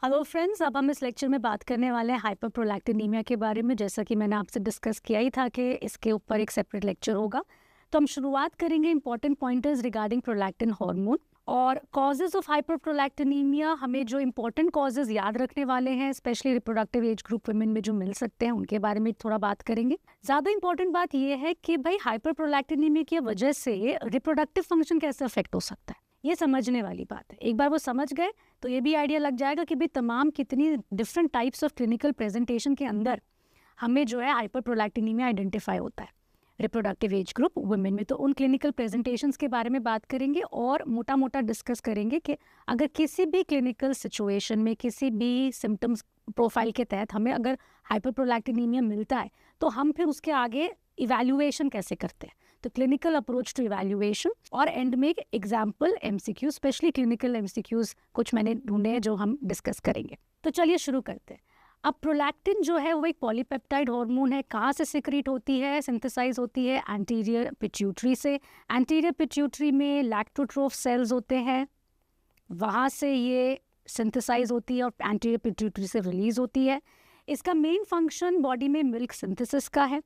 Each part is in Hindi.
हेलो फ्रेंड्स, अब हम इस लेक्चर में बात करने वाले हैं हाइपरप्रोलैक्टिनीमिया के बारे में। जैसा कि मैंने आपसे डिस्कस किया ही था कि इसके ऊपर एक सेपरेट लेक्चर होगा। तो हम शुरुआत करेंगे important pointers regarding prolactin hormone और कॉजेज ऑफ हाइपरप्रोलैक्टिनीमिया। हमें जो इंपॉर्टेंट कॉजेज याद रखने वाले हैं, specially reproductive age group women में जो मिल सकते हैं, उनके बारे में थोड़ा बात करेंगे। ज़्यादा इंपॉर्टेंट बात यह है कि भाई हाइपरप्रोलैक्टिनीमिया की वजह से रिप्रोडक्टिव फंक्शन कैसे अफेक्ट हो सकता है, ये समझने वाली बात है। एक बार वो समझ गए तो ये भी आइडिया लग जाएगा कि भाई तमाम कितनी different types of clinical presentation के अंदर हमें जो है हाइपरप्रोलैक्टिनीमिया आइडेंटिफाई होता है रिप्रोडक्टिव एज ग्रुप वुमेन में। तो उन क्लिनिकल प्रेजेंटेशंस के बारे में बात करेंगे और मोटा मोटा डिस्कस करेंगे कि अगर किसी भी क्लिनिकल सिचुएशन में किसी भी सिम्टम्स प्रोफाइल के तहत हमें अगर हाइपरप्रोलैक्टिनीमिया मिलता है तो हम फिर उसके आगे इवैल्यूएशन कैसे करते हैं। तो क्लिनिकल अप्रोच टू इवैल्यूएशन और एंड में example MCQ, specially clinical MCQs कुछ मैंने ढूंढे हैं जो हम डिस्कस करेंगे। तो चलिए शुरू करते हैं। अब प्रोलैक्टिन जो है वो एक पॉलीपेप्टाइड हार्मोन है। कहाँ से सिक्रीट होती है, सिंथेसाइज होती है? एंटीरियर पिट्यूटरी से। एंटीरियर पिट्यूटरी में लैक्टोट्रोफ सेल्स होते हैं, वहाँ से ये सिंथेसाइज होती है और एंटीरियर पिट्यूटरी से रिलीज होती है। इसका मेन फंक्शन बॉडी में मिल्क सिंथेसिस का है।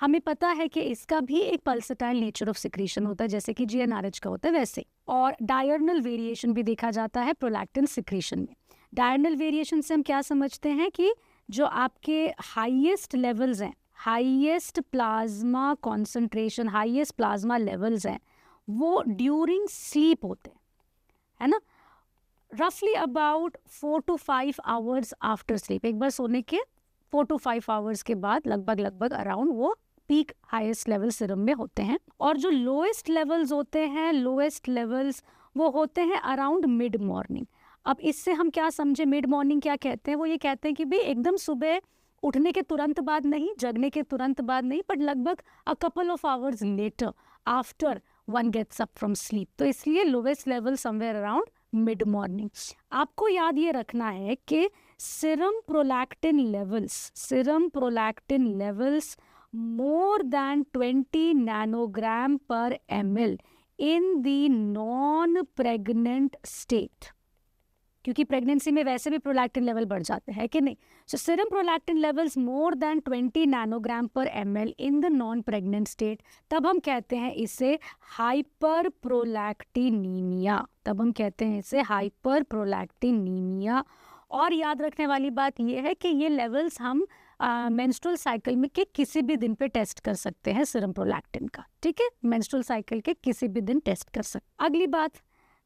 हमें पता है कि इसका भी एक पल्सेटाइल नेचर ऑफ सिक्रीशन होता है, जैसे कि जीएनआरएच का होता है वैसे। और डायर्नल वेरिएशन भी देखा जाता है प्रोलैक्टिन सिक्रीशन में। डायर्नल वेरिएशन से हम क्या समझते हैं कि जो आपके हाईएस्ट लेवल्स हैं, highest plasma concentration, highest plasma levels हैं, वो ड्यूरिंग स्लीप होते हैं, है ना। रफली about 4 to 5 hours after sleep, एक बार सोने के 4 to 5 आवर्स के बाद लगभग अराउंड वो पीक हाईएस्ट लेवल सीरम में होते हैं। और जो लोएस्ट लेवल्स होते हैं, लोएस्ट लेवल्स वो होते हैं अराउंड मिड मॉर्निंग। अब इससे हम क्या समझे, मिड मॉर्निंग क्या कहते हैं? वो ये कहते हैं कि भाई एकदम सुबह उठने के तुरंत बाद नहीं, जगने के तुरंत बाद नहीं, बट लगभग a couple of hours later after one gets up from sleep. तो इसलिए lowest level somewhere around mid morning. आपको याद ये रखना है कि serum prolactin levels more than 20 nanogram per ml in the non-pregnant state, क्योंकि प्रेगनेंसी में वैसे भी प्रोलैक्टिन लेवल बढ़ जाते हैं कि नहीं। So serum prolactin levels more than 20 nanogram पर ml in the non pregnant state, तब हम कहते हैं इसे हाइपर प्रोलैक्टिनीमिया। और याद रखने वाली बात यह है कि ये लेवल्स हम मेंस्ट्रुअल साइकिल में के किसी भी दिन पे टेस्ट कर सकते हैं सीरम प्रोलैक्टिन का, ठीक है। मेंस्ट्रुअल साइकिल के किसी भी दिन टेस्ट कर सकते। अगली बात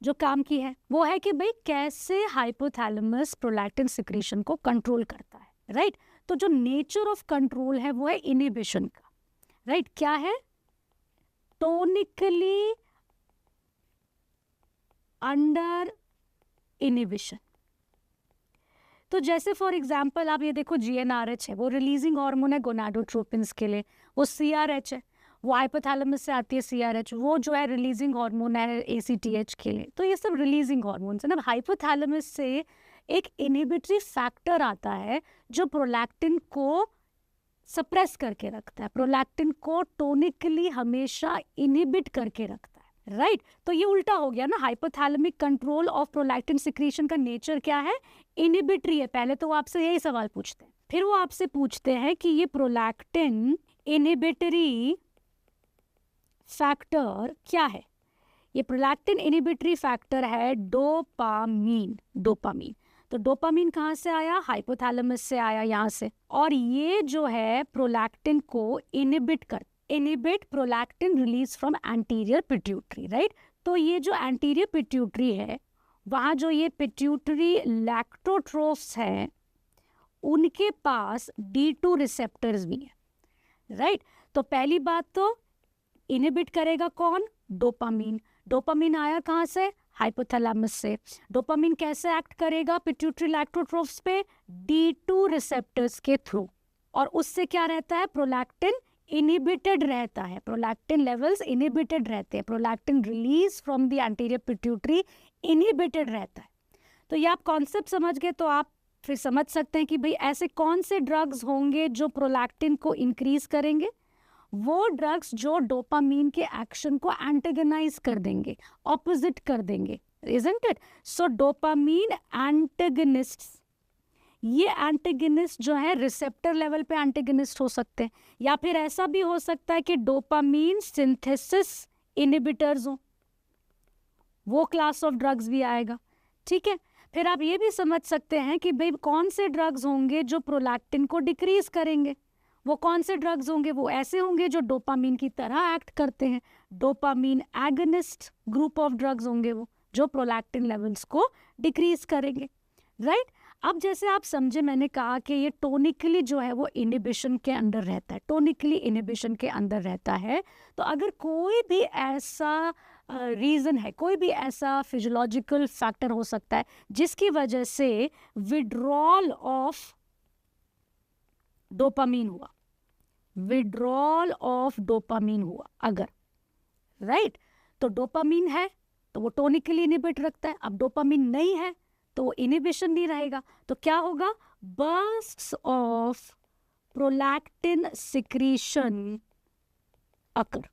जो काम की है वो है कि भाई कैसे हाइपोथैलेमस प्रोलैक्टिन सिक्रीशन को कंट्रोल करता है, राइट। तो जो नेचर ऑफ कंट्रोल है वो है इनिबिशन का, राइट। क्या है? टोनिकली अंडर इनिबिशन। तो जैसे फॉर एग्जांपल आप ये देखो, जीएनआरएच है, वो रिलीजिंग हार्मोन है गोनाडोट्रोपिन्स के लिए। वो सीआरएच है, वो हाइपोथैलेमस से आती है सीआरएच, वो जो है रिलीजिंग हार्मोन है एसीटीएच के लिए। तो ये सब रिलीजिंग हार्मोन्स है ना। हाइपोथैलेमस से एक इनहिबिटरी फैक्टर आता है जो प्रोलैक्टिन को सप्रेस करके रखता है, प्रोलैक्टिन को टोनिकली हमेशा इनहिबिट करके रखता है, राइट। तो ये उल्टा हो गया ना। Hypothalamic control of prolactin secretion का नेचर क्या है? इनहिबिटरी है। पहले तो वो आपसे यही सवाल पूछते हैं, फिर वो आपसे पूछते हैं कि ये प्रोलैक्टिन इनहिबिटरी फैक्टर क्या है। ये प्रोलैक्टिन इनहिबिटरी फैक्टर है डोपामीन। तो डोपामीन कहाँ से आया? हाइपोथैलेमस से आया, यहाँ से। और ये जो है प्रोलैक्टिन को inhibit prolactin release from anterior pituitary, right. तो ये जो एंटीरियर पिट्यूटरी है, वहाँ जो ये पिट्यूटरी लैक्टोट्रोफ्स हैं, उनके पास D2 रिसेप्टर्स भी हैं, राइट। तो पहली बात तो इनहिबिट करेगा कौन? डोपामीन आया कहाँ से? हाइपोथैलेमस से। डोपामीन कैसे एक्ट करेगा पिट्यूटरी लैक्टोट्रोफ्स पे? D2 रिसेप्टर्स के थ्रू। और उससे क्या रहता है? प्रोलैक्टिन इनहिबिटेड रहता है, प्रोलैक्टिन लेवल्स इनहिबिटेड रहते हैं, prolactin release from the anterior pituitary inhibited रहता है। तो ये आप कॉन्सेप्ट समझ गए तो आप फिर समझ सकते हैं कि भाई ऐसे कौन से ड्रग्स होंगे जो प्रोलैक्टिन को इंक्रीज करेंगे। वो ड्रग्स जो डोपामीन के एक्शन को एंटेगनाइज कर देंगे, ऑपोजिट कर देंगे, isn't it? So डोपामीन एंटेगनिस्ट्स, ये एंटेगनिस्ट जो है रिसेप्टर लेवल पे एंटेगनिस्ट हो सकते हैं, या फिर ऐसा भी हो सकता है कि डोपामीन सिंथेसिस इनहिबिटर्स हो, वो क्लास ऑफ ड्रग्स भी आएगा, ठीक है। फिर आप ये भी समझ सकते हैं कि भाई कौन से ड्रग्स होंगे जो प्रोलैक्टिन को डिक्रीज करेंगे, वो कौन से ड्रग्स होंगे, वो ऐसे होंगे जो डोपामीन की तरह एक्ट करते हैं, dopamine agonist group of drugs होंगे वो, जो प्रोलैक्टिन लेवल्स को डिक्रीज करेंगे, राइट। अब जैसे आप समझे, मैंने कहा कि ये टोनिकली जो है वो इनहिबिशन के अंदर रहता है, टोनिकली इनहिबिशन के अंदर रहता है। तो अगर कोई भी ऐसा रीज़न है, कोई भी ऐसा फिजियोलॉजिकल फैक्टर हो सकता है जिसकी वजह से विड्रॉल ऑफ डोपामीन हुआ, विड्रॉल ऑफ डोपामीन हुआ अगर, राइट, तो डोपामीन है तो वो टोनिकली इनहिबिट रखता है, अब डोपामीन नहीं है तो वो इनहिबिशन नहीं रहेगा, तो क्या होगा, bursts of prolactin secretion occur,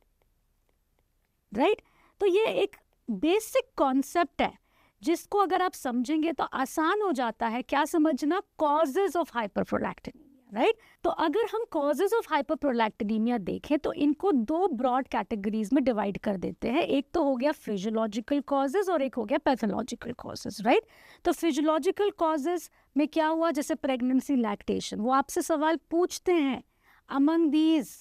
right. तो ये एक बेसिक कॉन्सेप्ट है जिसको अगर आप समझेंगे तो आसान हो जाता है क्या समझना, कॉजेज ऑफ हाइपरप्रोलैक्टिन, राइट। तो अगर हम कॉजेज ऑफ हाइपरप्रोलैक्टिनीमिया देखें तो इनको दो ब्रॉड कैटेगरीज में डिवाइड कर देते हैं, एक तो हो गया फिजियोलॉजिकल कॉजेज और एक हो गया पैथोलॉजिकल कॉजेज, राइट। तो फिजियोलॉजिकल कॉजेज में क्या हुआ, जैसे प्रेगनेंसी, लैक्टेशन, वो आपसे सवाल पूछते हैं, among these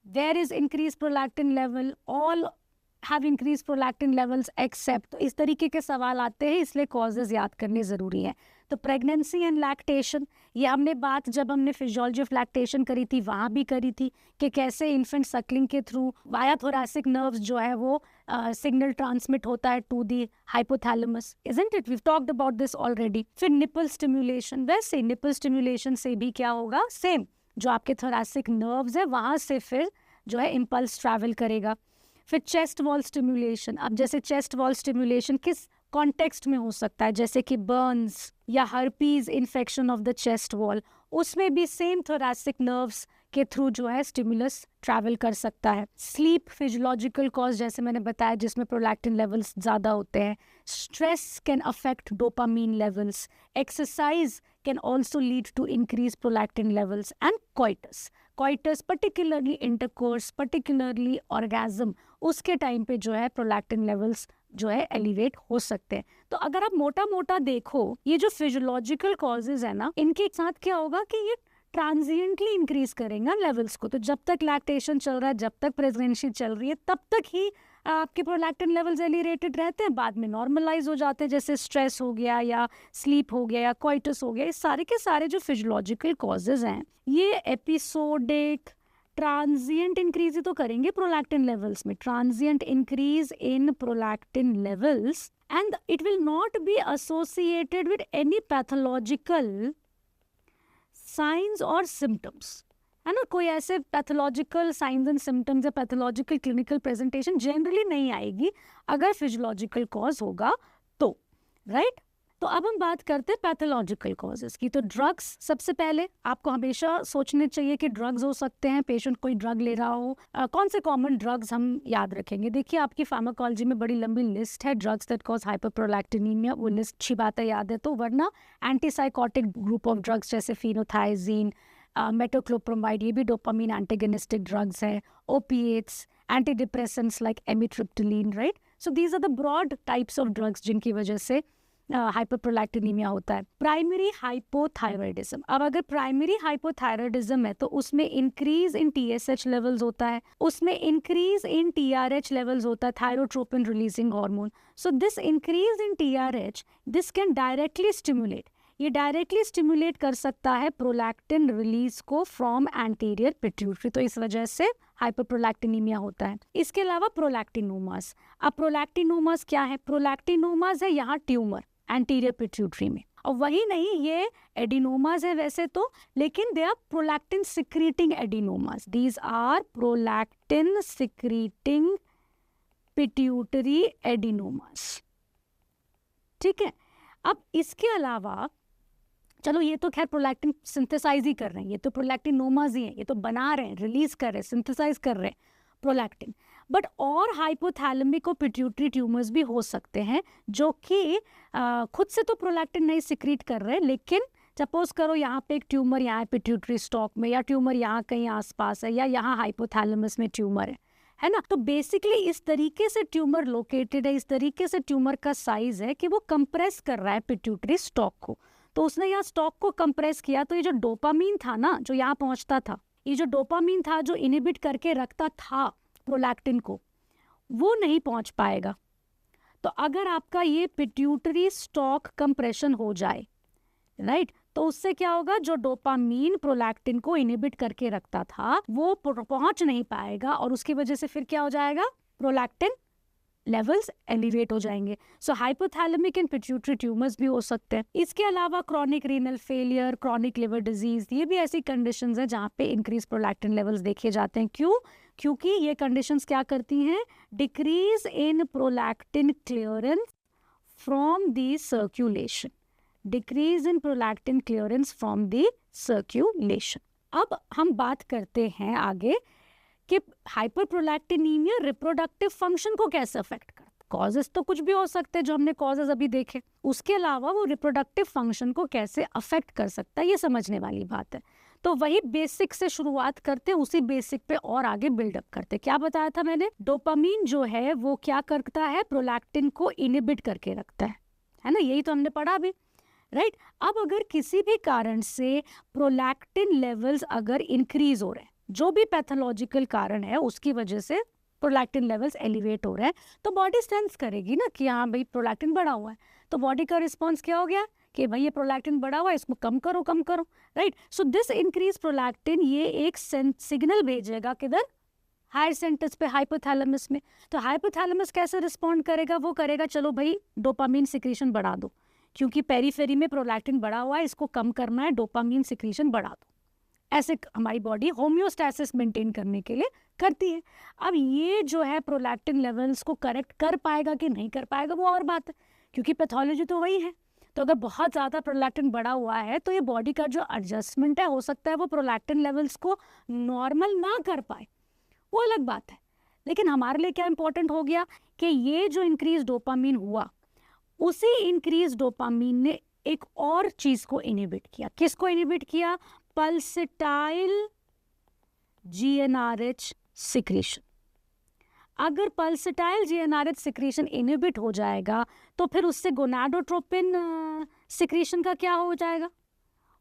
where is increase prolactin level, all have increase prolactin levels except, तो इस तरीके के सवाल आते हैं, इसलिए कॉजेज याद करने ज़रूरी है। तो प्रेगनेंसी एंड लैक्टेशन, ये हमने बात जब हमने फिजियोलॉजी ऑफ लैक्टेशन करी थी वहाँ भी करी थी कि कैसे इन्फेंट सक्लिंग के थ्रू वाया थोरैसिक नर्व्स जो है वो सिग्नल ट्रांसमिट होता है to the hypothalamus, isn't it, we talked about this already. फिर निपल स्टिमुलेशन, वैसे निपल स्टिमुलेशन से भी क्या होगा, सेम जो आपके थोरैसिक नर्व्स है वहाँ से फिर जो है इम्पल्स ट्रैवल करेगा। फिर चेस्ट वॉल स्टिमुलेशन, अब जैसे चेस्ट वॉल स्टिमुलेशन किस कॉन्टेक्स्ट में हो सकता है, जैसे कि बर्न्स या herpes infection of the chest wall, उसमें भी सेम थोरैसिक नर्व्स के थ्रू जो है स्टिमुलस ट्रैवल कर सकता है। स्लीप फिजियोलॉजिकल कॉज, जैसे मैंने बताया, जिसमें प्रोलैक्टिन लेवल्स ज़्यादा होते हैं। Stress can affect dopamine levels, exercise can also lead to increase prolactin levels, and coitus, coitus particularly intercourse, particularly orgasm, उसके टाइम पे जो है प्रोलैक्टिन लेवल्स जो है एलिवेट हो सकते हैं। तो अगर आप मोटा मोटा देखो, ये जो फिजियोलॉजिकल कॉजेज है ना, इनके साथ क्या होगा कि ये ट्रांजिएंटली इंक्रीज करेंगे लेवल्स को, तो जब तक लैक्टेशन चल रहा है, जब तक प्रेगनेंसी चल रही है, तब तक ही आपके प्रोलैक्टिन लेवल्स एलिवेटेड रहते हैं, बाद में नॉर्मलाइज हो जाते हैं, जैसे स्ट्रेस हो गया या स्लीप हो गया या कोइटस हो गया। ये सारे के सारे जो फिजियोलॉजिकल कॉजेज हैं ये एपिसोडिक ट्रांजिएंट इंक्रीज ही तो करेंगे प्रोलैक्टिन लेवल्स में, transient increase in prolactin levels, and it will not be associated with any pathological science और सिम्टम्स, है ना। कोई ऐसे पैथोलॉजिकल साइंस एंड सिम्टम्स या पैथोलॉजिकल क्लिनिकल प्रेजेंटेशन जनरली नहीं आएगी अगर फिजियोलॉजिकल कॉज होगा तो, राइट। तो अब हम बात करते हैं पैथोलॉजिकल कॉजेज की। तो ड्रग्स, सबसे पहले आपको हमेशा सोचने चाहिए कि ड्रग्स हो सकते हैं, पेशेंट कोई ड्रग ले रहा हो, कौन से कॉमन ड्रग्स हम याद रखेंगे। देखिए आपकी फार्माकोलॉजी में बड़ी लंबी लिस्ट है ड्रग्स दैट कॉज हाइपरप्रोलैक्टिनीमिया, वो लिस्ट अच्छी बात है याद है तो, वरना एंटीसाइकोटिक ग्रुप ऑफ ड्रग्स जैसे फिनोथाइजीन, मेटोक्लोप्रोमाइड, ये भी डोपामीन एंटेगनिस्टिक ड्रग्स है, opiates, anti depressants like amitriptyline, right. So these are the broad types of drugs जिनकी वजह से हाइपरप्रोलैक्टिनीमिया होता है। प्राइमरी हाइपोथायरॉयडिज्म, अब अगर प्राइमरी हाइपोथायरॉयडिज्म है तो उसमें इंक्रीज इन TSH लेवल्स होता है, उसमें इंक्रीज इन TRH लेवल्स होता है, thyrotropin releasing hormone. So this increase in TRH, this can directly stimulate, ये डायरेक्टली स्टिमुलेट कर सकता है प्रोलैक्टिन रिलीज को फ्रॉम एंटीरियर पिट्यूटरी, तो इस वजह से हाइपरप्रोलैक्टिनीमिया होता है। इसके अलावा प्रोलैक्टिनोमास, अब प्रोलैक्टिनोमास क्या है, प्रोलैक्टिनोमास है यहाँ ट्यूमर एंटीरियर पिट्यूटरी में, और वही नहीं ये एडिनोमास है वैसे तो, लेकिन they are prolactin secreting adenomas, these are prolactin secreting pituitary adenomas, ठीक है। अब इसके अलावा चलो ये तो खैर प्रोलैक्टिन सिंथेसाइज ही कर रहे हैं, ये तो प्रोलैक्टिनोमास ही हैं, ये तो बना रहे हैं, रिलीज कर रहे हैं, सिंथेसाइज कर रहे हैं प्रोलैक्टिन। बट और हाइपोथैलेमिक और पिट्यूटरी ट्यूमर्स भी हो सकते हैं जो कि खुद से तो प्रोलैक्टिन नहीं सिक्रीट कर रहे, लेकिन सपोज करो यहाँ पे एक ट्यूमर यहाँ है पिट्यूटरी स्टॉक में, या ट्यूमर यहाँ कहीं आसपास है, या यहाँ हाइपोथैलेमस में ट्यूमर है ना। तो बेसिकली इस तरीके से ट्यूमर लोकेटेड है, इस तरीके से ट्यूमर का साइज है कि वो कंप्रेस कर रहा है पिट्यूटरी स्टॉक को। तो उसने यहाँ स्टॉक को कंप्रेस किया, तो ये जो डोपामीन था ना जो यहाँ पहुँचता था, ये जो डोपामीन था जो इनहिबिट करके रखता था प्रोलैक्टिन को, वो नहीं पहुँच पाएगा। तो अगर आपका ये पिट्यूटरी स्टॉक कंप्रेशन हो जाए, राइट, तो उससे क्या होगा, जो डोपामीन प्रोलैक्टिन को इनहिबिट करके रखता था वो पहुंच नहीं पाएगा, और उसकी वजह से फिर क्या हो जाएगा, प्रोलैक्टिन लेवल्स एलिवेट हो जाएंगे। सो हाइपोथैलेमिक एंड पिट्यूटरी ट्यूमर्स भी हो सकते हैं। इसके अलावा chronic renal failure, chronic liver disease, ये भी ऐसी कंडीशंस हैं जहाँ पे इंक्रीज प्रोलैक्टिन लेवल्स देखे जाते हैं। क्यों? क्योंकि ये कंडीशंस क्या करती हैं, decrease in prolactin clearance from the circulation, decrease in prolactin clearance from the circulation. अब हम बात करते हैं आगे कि हाइपरप्रोलैक्टिनीमिया रिप्रोडक्टिव फंक्शन को कैसे अफेक्ट करता है। कॉजेस तो कुछ भी हो सकते हैं जो हमने कॉजेस अभी देखे, उसके अलावा वो रिप्रोडक्टिव फंक्शन को कैसे अफेक्ट कर सकता है, ये समझने वाली बात है। तो वही बेसिक से शुरुआत करते हैं, उसी बेसिक पे और आगे बिल्डअप करते हैं। क्या बताया था मैंने, डोपामीन जो है वो क्या करता है, प्रोलैक्टिन को इनहिबिट करके रखता है ना, यही तो हमने पढ़ा अभी, राइट। अब अगर किसी भी कारण से प्रोलैक्टिन लेवल्स अगर इंक्रीज हो रहे हैं, जो भी पैथोलॉजिकल कारण है उसकी वजह से प्रोलैक्टिन लेवल्स एलिवेट हो रहे हैं, तो बॉडी सेंस करेगी ना कि हाँ भाई प्रोलैक्टिन बढ़ा हुआ है। तो बॉडी का रिस्पॉन्स क्या हो गया कि भाई ये प्रोलैक्टिन बढ़ा हुआ है, इसको कम करो कम करो, right. So this increase prolactin ये एक सिग्नल भेजेगा किधर, हायर सेंटर्स पे, हाइपोथैलेमस में। तो हाइपोथैलेमस कैसे रिस्पॉन्ड करेगा, वो करेगा चलो भाई डोपामीन सिक्रीशन बढ़ा दो, क्योंकि पेरीफेरी में प्रोलैक्टिन बढ़ा हुआ है, इसको कम करना है, डोपामीन सिक्रीशन बढ़ा दो। ऐसे हमारी बॉडी होम्योस्टैसिस मेंटेन करने के लिए करती है। अब ये जो है प्रोलैक्टिन लेवल्स को करेक्ट कर पाएगा कि नहीं कर पाएगा वो और बात है, क्योंकि पैथोलॉजी तो वही है। तो अगर बहुत ज़्यादा प्रोलैक्टिन बढ़ा हुआ है तो ये बॉडी का जो एडजस्टमेंट है, हो सकता है वो प्रोलैक्टिन लेवल्स को नॉर्मल ना कर पाए, वो अलग बात है। लेकिन हमारे लिए क्या इंपॉर्टेंट हो गया कि ये जो इंक्रीज डोपामीन हुआ, उसी इंक्रीज डोपामीन ने एक और चीज को इनहिबिट किया। किसको इनहिबिट किया, पल्सेटाइल जीएनआरएच सिक्रीशन। अगर पल्सेटाइल जीएनआरएच सिक्रीशन इनहिबिट हो जाएगा तो फिर उससे गोनाडोट्रोपिन सिक्रीशन का क्या हो जाएगा,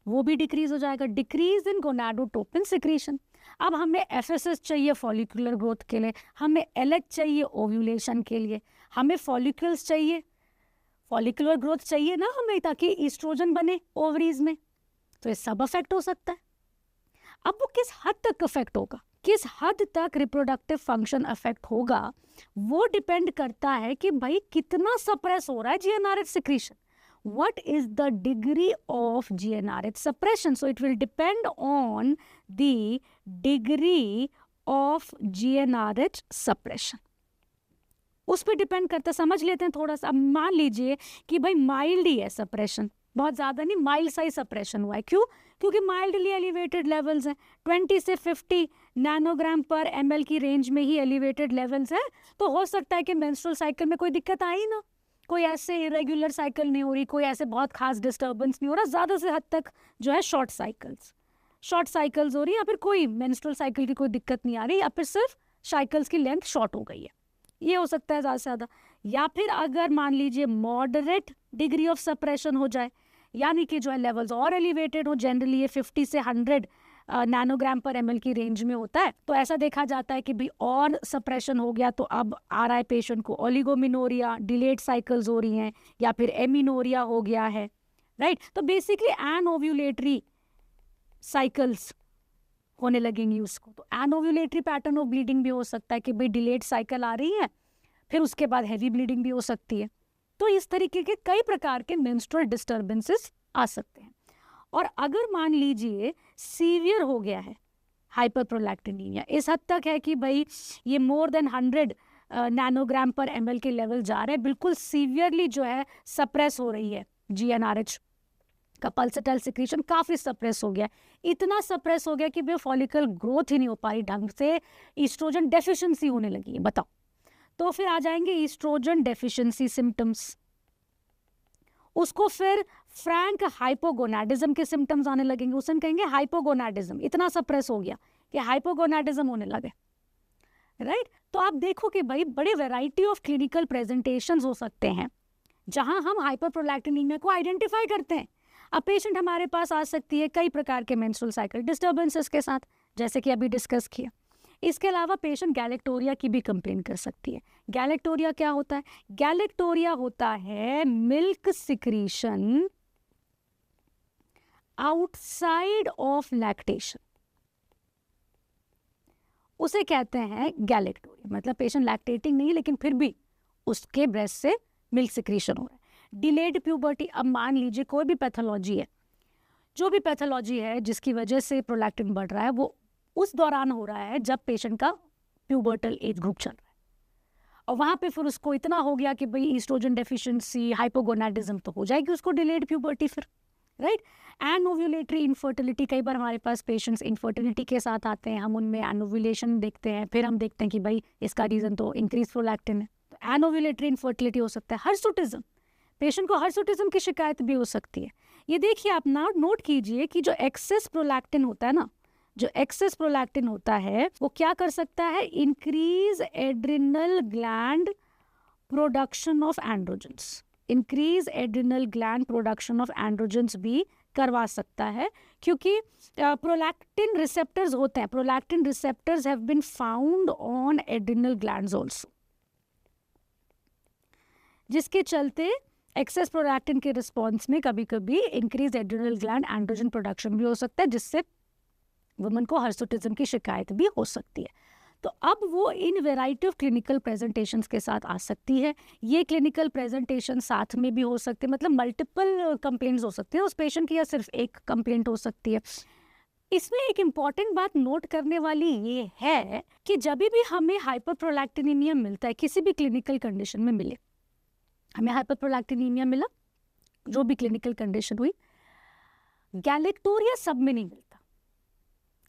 वो भी डिक्रीज हो जाएगा, डिक्रीज इन गोनाडोट्रोपिन सिक्रीशन। अब हमें एफएसएस चाहिए फॉलिकुलर ग्रोथ के लिए, हमें एलएच चाहिए ओव्यूलेशन के लिए, हमें फॉलिकल्स चाहिए, फॉलिकुलर ग्रोथ चाहिए ना हमें, ताकि ईस्ट्रोजन बने ओवरीज में। तो ये सब अफेक्ट हो सकता है। अब वो किस हद तक अफेक्ट होगा, किस हद तक रिप्रोडक्टिव फंक्शन अफेक्ट होगा, वो डिपेंड करता है कि भाई कितना सप्रेस हो रहा है GnRH secretion, what is the degree of GnRH suppression. So it will depend on the degree of GnRH suppression. उस पर डिपेंड करता, समझ लेते हैं थोड़ा सा। अब मान लीजिए कि भाई माइल्ड ही है सप्रेशन, बहुत ज़्यादा नहीं, माइल्ड सा ही सप्रेशन हुआ है। क्यों? क्योंकि माइल्डली एलिवेटेड लेवल्स हैं, 20 से 50 नैनोग्राम पर ml की रेंज में ही एलिवेटेड लेवल्स हैं। तो हो सकता है कि मेंस्ट्रुअल साइकिल में कोई दिक्कत आई ना, कोई ऐसे इरेगुलर साइकिल नहीं हो रही, कोई ऐसे बहुत खास डिस्टर्बेंस नहीं हो रहा, ज़्यादा से हद तक जो है शॉर्ट साइकिल्स हो रही हैं, या फिर कोई मेंस्ट्रुअल साइकिल की कोई दिक्कत नहीं आ रही, या फिर सिर्फ साइकिल्स की लेंथ शॉर्ट हो गई है, ये हो सकता है ज़्यादा से ज़्यादा। या फिर अगर मान लीजिए मॉडरेट डिग्री ऑफ सप्रेशन हो जाए, यानी कि जो है लेवल्स और एलिवेटेड हो, जनरली ये 50 से 100 नैनोग्राम पर ml की रेंज में होता है, तो ऐसा देखा जाता है कि भाई और सप्रेशन हो गया तो अब आ रहा है पेशेंट को ओलिगोमिनोरिया, डिलेड साइकिल्स हो रही हैं, या फिर एमिनोरिया हो गया है, राइट। तो बेसिकली एनओव्यूलेटरी साइकिल्स होने लगेंगी उसको। तो एनओव्यूलेटरी पैटर्न ऑफ ब्लीडिंग भी हो सकता है कि भाई डिलेड साइकिल आ रही है, फिर उसके बाद हैवी ब्लीडिंग भी हो सकती है। तो इस तरीके के कई प्रकार के मेंस्ट्रुअल डिस्टर्बेंसेस आ सकते हैं। और अगर मान लीजिए सीवियर हो गया है हाइपरप्रोलैक्टिनीमिया, इस हद तक है कि भाई ये मोर देन 100 नैनोग्राम पर ml के लेवल जा रहे हैं, बिल्कुल सीवियरली जो है सप्रेस हो रही है GnRH का पल्सेटाइल सिक्रीशन काफ़ी सप्रेस हो गया, इतना सप्रेस हो गया कि भाई फॉलिकल ग्रोथ ही नहीं हो पा रही ढंग से, ईस्ट्रोजन डेफिशिएंसी होने लगी है। बताओ, तो फिर आ जाएंगे ईस्ट्रोजन डेफिशिएंसी सिम्टम्स, उसको फिर फ्रैंक हाइपोगोनाडिज्म के सिम्टम्स आने लगेंगे, उसे कहेंगे हाइपोगोनाडिज्म, इतना सप्रेस हो गया कि हाइपोगोनाडिज्म होने लगे, राइट। तो आप देखो कि भाई बड़े वैरायटी ऑफ क्लिनिकल प्रेजेंटेशंस हो सकते हैं जहां हम हाइपरप्रोलैक्टिनीमिया को आइडेंटिफाई करते हैं। अब पेशेंट हमारे पास आ सकती है कई प्रकार के मेंस्ट्रुअल साइकिल डिस्टर्बेंसेस के साथ, जैसे कि अभी डिस्कस किया। इसके अलावा पेशेंट गैलेक्टोरिया की भी कंप्लेन कर सकती है। गैलेक्टोरिया क्या होता है? गैलेक्टोरिया होता है milk secretion outside of lactation, उसे कहते हैं गैलेक्टोरिया। मतलब पेशेंट लैक्टेटिंग नहीं लेकिन फिर भी उसके ब्रेस्ट से मिल्क सिक्रीशन हो रहा है। डिलेड प्यूबर्टी, अब मान लीजिए कोई भी पैथोलॉजी है, जो भी पैथोलॉजी है जिसकी वजह से प्रोलैक्टिन बढ़ रहा है, वो उस दौरान हो रहा है जब पेशेंट का प्यूबर्टल एज ग्रुप चल रहा है, और वहाँ पे फिर उसको इतना हो गया कि भाई ईस्ट्रोजन डेफिशिएंसी, हाइपोगोनाडिज्म तो हो जाएगी उसको डिलेड प्यूबर्टी फिर, राइट। एनोव्यूलेटरी इनफर्टिलिटी, कई बार हमारे पास पेशेंट्स इनफर्टिलिटी के साथ आते हैं, हम उनमें एनोव्यूलेशन देखते हैं, फिर हम देखते हैं कि भाई इसका रीज़न तो इंक्रीज प्रोलैक्टिन है, तो एनोव्यूलेटरी इनफर्टिलिटी हो सकता है। हर्सुटिज्म, पेशेंट को हर्सुटिज्म की शिकायत भी हो सकती है। ये देखिए आप नोट कीजिए कि जो एक्सेस प्रोलैक्टिन होता है ना, जो एक्सेस प्रोलैक्टिन होता है वो क्या कर सकता है? Increase adrenal gland production of androgens, increase adrenal gland production of androgens भी करवा सकता है, क्योंकि प्रोलैक्टिन रिसेप्टर्स होते हैं, prolactin receptors have been found on adrenal glands also, जिसके चलते एक्सेस प्रोलैक्टिन के रिस्पॉन्स में कभी कभी increase adrenal gland androgen production भी हो सकता है, जिससे वुमन को हर्सुटिज्म की शिकायत भी हो सकती है। तो अब वो इन वेराइटी ऑफ क्लिनिकल प्रेजेंटेशंस के साथ आ सकती है। ये क्लिनिकल प्रेजेंटेशन साथ में भी हो सकते हैं, मतलब मल्टीपल कंप्लेंट्स हो सकते हैं उस पेशेंट की, या सिर्फ एक कंप्लेंट हो सकती है। इसमें एक इम्पॉर्टेंट बात नोट करने वाली ये है कि जब भी हमें हाइपरप्रोलैक्टिनीमिया मिलता है, किसी भी क्लिनिकल कंडीशन में मिले, हमें हाइपरप्रोलैक्टिनीमिया मिला, जो भी क्लिनिकल कंडीशन हुई, गैलेक्टोरिया सब में नहीं मिलता,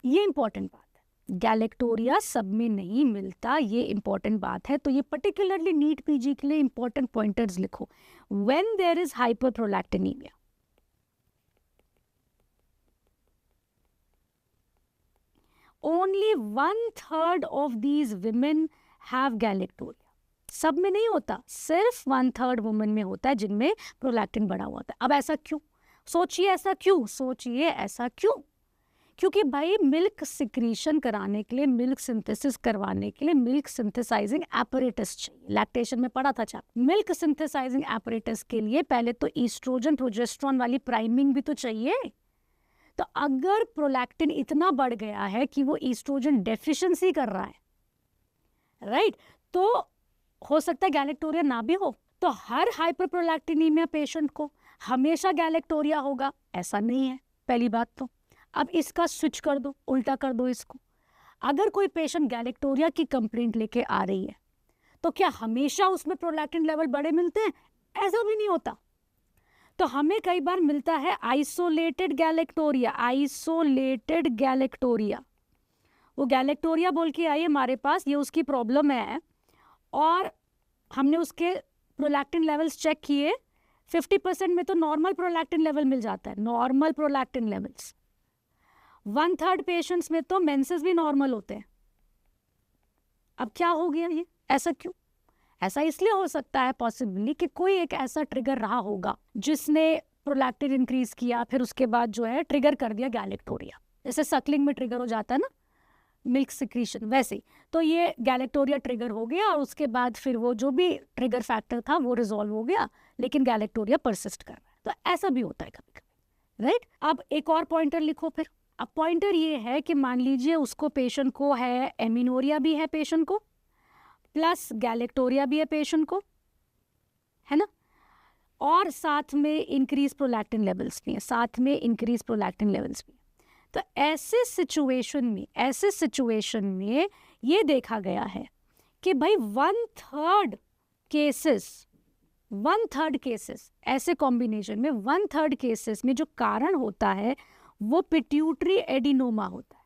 ये इंपॉर्टेंट बात है। गैलेक्टोरिया सब में नहीं मिलता, ये इंपॉर्टेंट बात है। तो ये पर्टिकुलरली नीट पीजी के लिए इंपॉर्टेंट पॉइंटर्स लिखो। When there is hyperprolactinaemia, only 1/3 of these women have galactorrhoea. सब में नहीं होता, सिर्फ 1/3 वुमेन में होता है जिनमें प्रोलैक्टिन बढ़ा हुआ होता है। अब ऐसा क्यों? सोचिए ऐसा क्यों, सोचिए ऐसा क्यों? क्योंकि भाई मिल्क सिक्रीशन कराने के लिए, मिल्क सिंथेसिस करवाने के लिए मिल्क सिंथेसाइजिंग एपरेटस चाहिए। लैक्टेशन में पढ़ा था चैप्टर। मिल्क सिंथेसाइजिंग एपरेटस के लिए पहले तो ईस्ट्रोजन प्रोजेस्टेरॉन वाली प्राइमिंग भी तो चाहिए। तो अगर प्रोलैक्टिन इतना बढ़ गया है कि वो ईस्ट्रोजन डेफिशिएंसी कर रहा है, राइट, तो हो सकता है गैलेक्टोरिया ना भी हो। तो हर हाइपरप्रोलैक्टिनीमिया पेशेंट को हमेशा गैलेक्टोरिया होगा ऐसा नहीं है, पहली बात तो। अब इसका स्विच कर दो, उल्टा कर दो इसको। अगर कोई पेशेंट गैलेक्टोरिया की कंप्लेंट लेके आ रही है तो क्या हमेशा उसमें प्रोलैक्टिन लेवल बड़े मिलते हैं? ऐसा भी नहीं होता। तो हमें कई बार मिलता है आइसोलेटेड गैलेक्टोरिया, आइसोलेटेड गैलेक्टोरिया। वो गैलेक्टोरिया बोल के आई हमारे पास, ये उसकी प्रॉब्लम है, और हमने उसके प्रोलैक्टिन लेवल्स चेक किए, 50% में तो नॉर्मल प्रोलैक्टिन लेवल मिल जाता है, नॉर्मल प्रोलैक्टिन लेवल्स। 1/3 पेशेंट्स में तो मेंसेस भी नॉर्मल होते हैं। अब क्या हो गया ये? ऐसा क्यों? ऐसा इसलिए हो सकता है पॉसिबली कि कोई एक ऐसा ट्रिगर रहा होगा जिसने प्रोलैक्टिन इंक्रीज किया, फिर उसके बाद जो है ट्रिगर कर दिया गैलेक्टोरिया। जैसे सकलिंग में ट्रिगर हो जाता है ना मिल्क सिक्रीशन, वैसे ही तो ये गैलेक्टोरिया ट्रिगर हो गया, और उसके बाद फिर वो जो भी ट्रिगर फैक्टर था वो रिजॉल्व हो गया, लेकिन गैलेक्टोरिया परसिस्ट कर रहा है। तो ऐसा भी होता है कभी कभी, राइट। अब एक और पॉइंटर लिखो फिर। अब पॉइंटर ये है कि मान लीजिए उसको, पेशेंट को है एमिनोरिया भी है पेशेंट को, प्लस गैलेक्टोरिया भी है पेशेंट को, है ना, और साथ में इंक्रीज प्रोलैक्टिन लेवल्स भी है, साथ में इंक्रीज प्रोलैक्टिन लेवल्स भी है। तो ऐसे सिचुएशन में ये देखा गया है कि भाई 1/3 केसेस 1/3 केसेस, ऐसे कॉम्बिनेशन में 1/3 केसेस में जो कारण होता है वो पिट्यूटरी एडिनोमा होता है,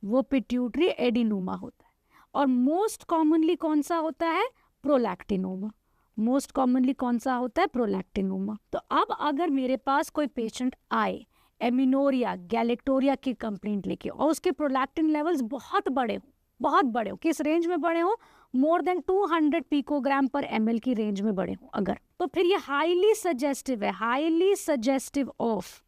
वो पिट्यूटरी एडिनोमा होता है। और मोस्ट कॉमनली कौन सा होता है? प्रोलैक्टिनोमा। मोस्ट कॉमनली कौन सा होता है? प्रोलैक्टिनोमा। तो अब अगर मेरे पास कोई पेशेंट आए एमिनोरिया, गैलेक्टोरिया की कंप्लेंट लेके और उसके प्रोलैक्टिन लेवल्स बहुत बड़े हो, बहुत बड़े हो, किस रेंज में बड़े हो? मोर देन 200 पिकोग्राम पर ml की रेंज में बड़े हो अगर, तो फिर ये हाईली सजेस्टिव है, हाईली सजेस्टिव ऑफ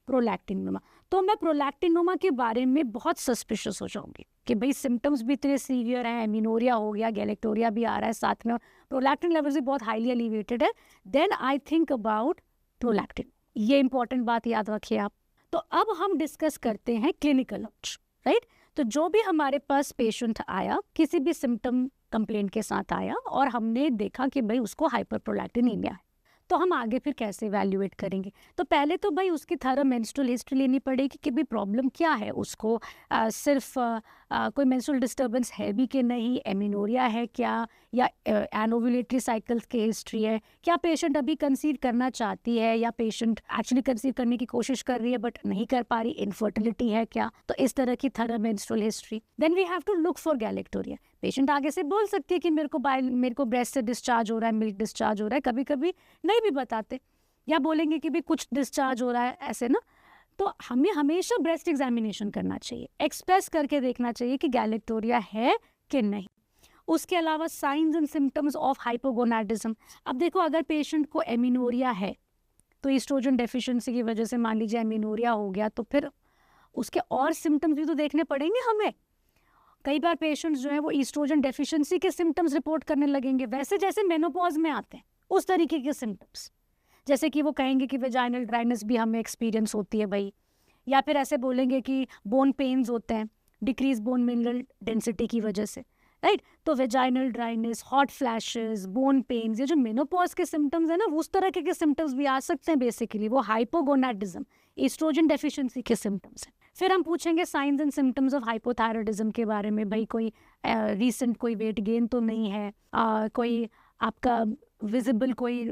प्रोलैक्टिनोमा। तो मैं प्रोलैक्टिनोमा के बारे में बहुत सस्पिशियस हो जाऊंगी कि भाई सिम्टम्स भी इतने सीवियर हैं, एमिनोरिया हो गया, गैलेक्टोरिया भी आ रहा है साथ में, प्रोलैक्टिन लेवल्स भी बहुत हाईली एलिवेटेड है, then I think about prolactin. ये इंपॉर्टेंट बात याद रखिए आप। तो अब हम डिस्कस करते हैं क्लिनिकल लॉन्च, राइट। तो जो भी हमारे पास पेशेंट आया, किसी भी सिम्टम कंप्लेंट के साथ आया और हमने देखा कि भाई उसको हाइपरप्रोलैक्टिनीमिया है, तो हम आगे फिर कैसे इवैल्यूएट करेंगे? तो पहले तो भाई उसकी थरो मेंस्ट्रुअल हिस्ट्री लेनी पड़ेगी कि भाई प्रॉब्लम क्या है उसको, सिर्फ कोई मेंस्ट्रुअल डिस्टर्बेंस है भी कि नहीं, एमिनोरिया है क्या, या एनोवुलेटरी साइकिल्स की हिस्ट्री है क्या, पेशेंट अभी कंसीव करना चाहती है या पेशेंट एक्चुअली कंसीव करने की कोशिश कर रही है बट नहीं कर पा रही, इनफर्टिलिटी है क्या, तो इस तरह की thorough menstrual history. Then we have to look for galactorrhoea. Patient आगे से बोल सकती है कि मेरे को ब्रेस्ट से डिस्चार्ज हो रहा है, मिल्क डिस्चार्ज हो रहा है, कभी कभी नहीं भी बताते या बोलेंगे कि भी कुछ डिस्चार्ज हो रहा है ऐसे ना। तो हमें हमेशा ब्रेस्ट एग्जामिनेशन करना चाहिए, एक्सप्रेस करके देखना चाहिए कि गैलेक्टोरिया है कि नहीं। उसके अलावा science and symptoms of hypogonadism. अब देखो अगर पेशेंट को एमिनोरिया है तो ईस्ट्रोजन डेफिशिएंसी की वजह से मान लीजिए एमिनोरिया हो गया, तो फिर उसके और सिम्टम्स भी तो देखने पड़ेंगे हमें। कई बार पेशेंट्स जो है वो ईस्ट्रोजन डेफिशिएंसी के सिम्टम्स रिपोर्ट करने लगेंगे, वैसे जैसे मेनोपॉज में आते हैं उस तरीके के सिम्टम्स, जैसे कि वो कहेंगे कि वेजाइनल ड्राइनेस भी हमें एक्सपीरियंस होती है भाई, या फिर ऐसे बोलेंगे कि बोन पेन्स होते हैं डिक्रीज बोन मिनरल डेंसिटी की वजह से, राइट। तो vaginal dryness, hot flashes, bone pains, ये जो मेनोपॉज के सिम्टम्स है ना, उस तरह के सिम्टम्स भी आ सकते हैं। बेसिकली वो हाइपोगोनाडिज्म, ईस्ट्रोजन डेफिशिएंसी के सिम्टम्स हैं। फिर हम पूछेंगे science and symptoms of hypothyroidism के बारे में, भाई कोई रीसेंट कोई वेट गेन तो नहीं है, कोई आपका विजिबल कोई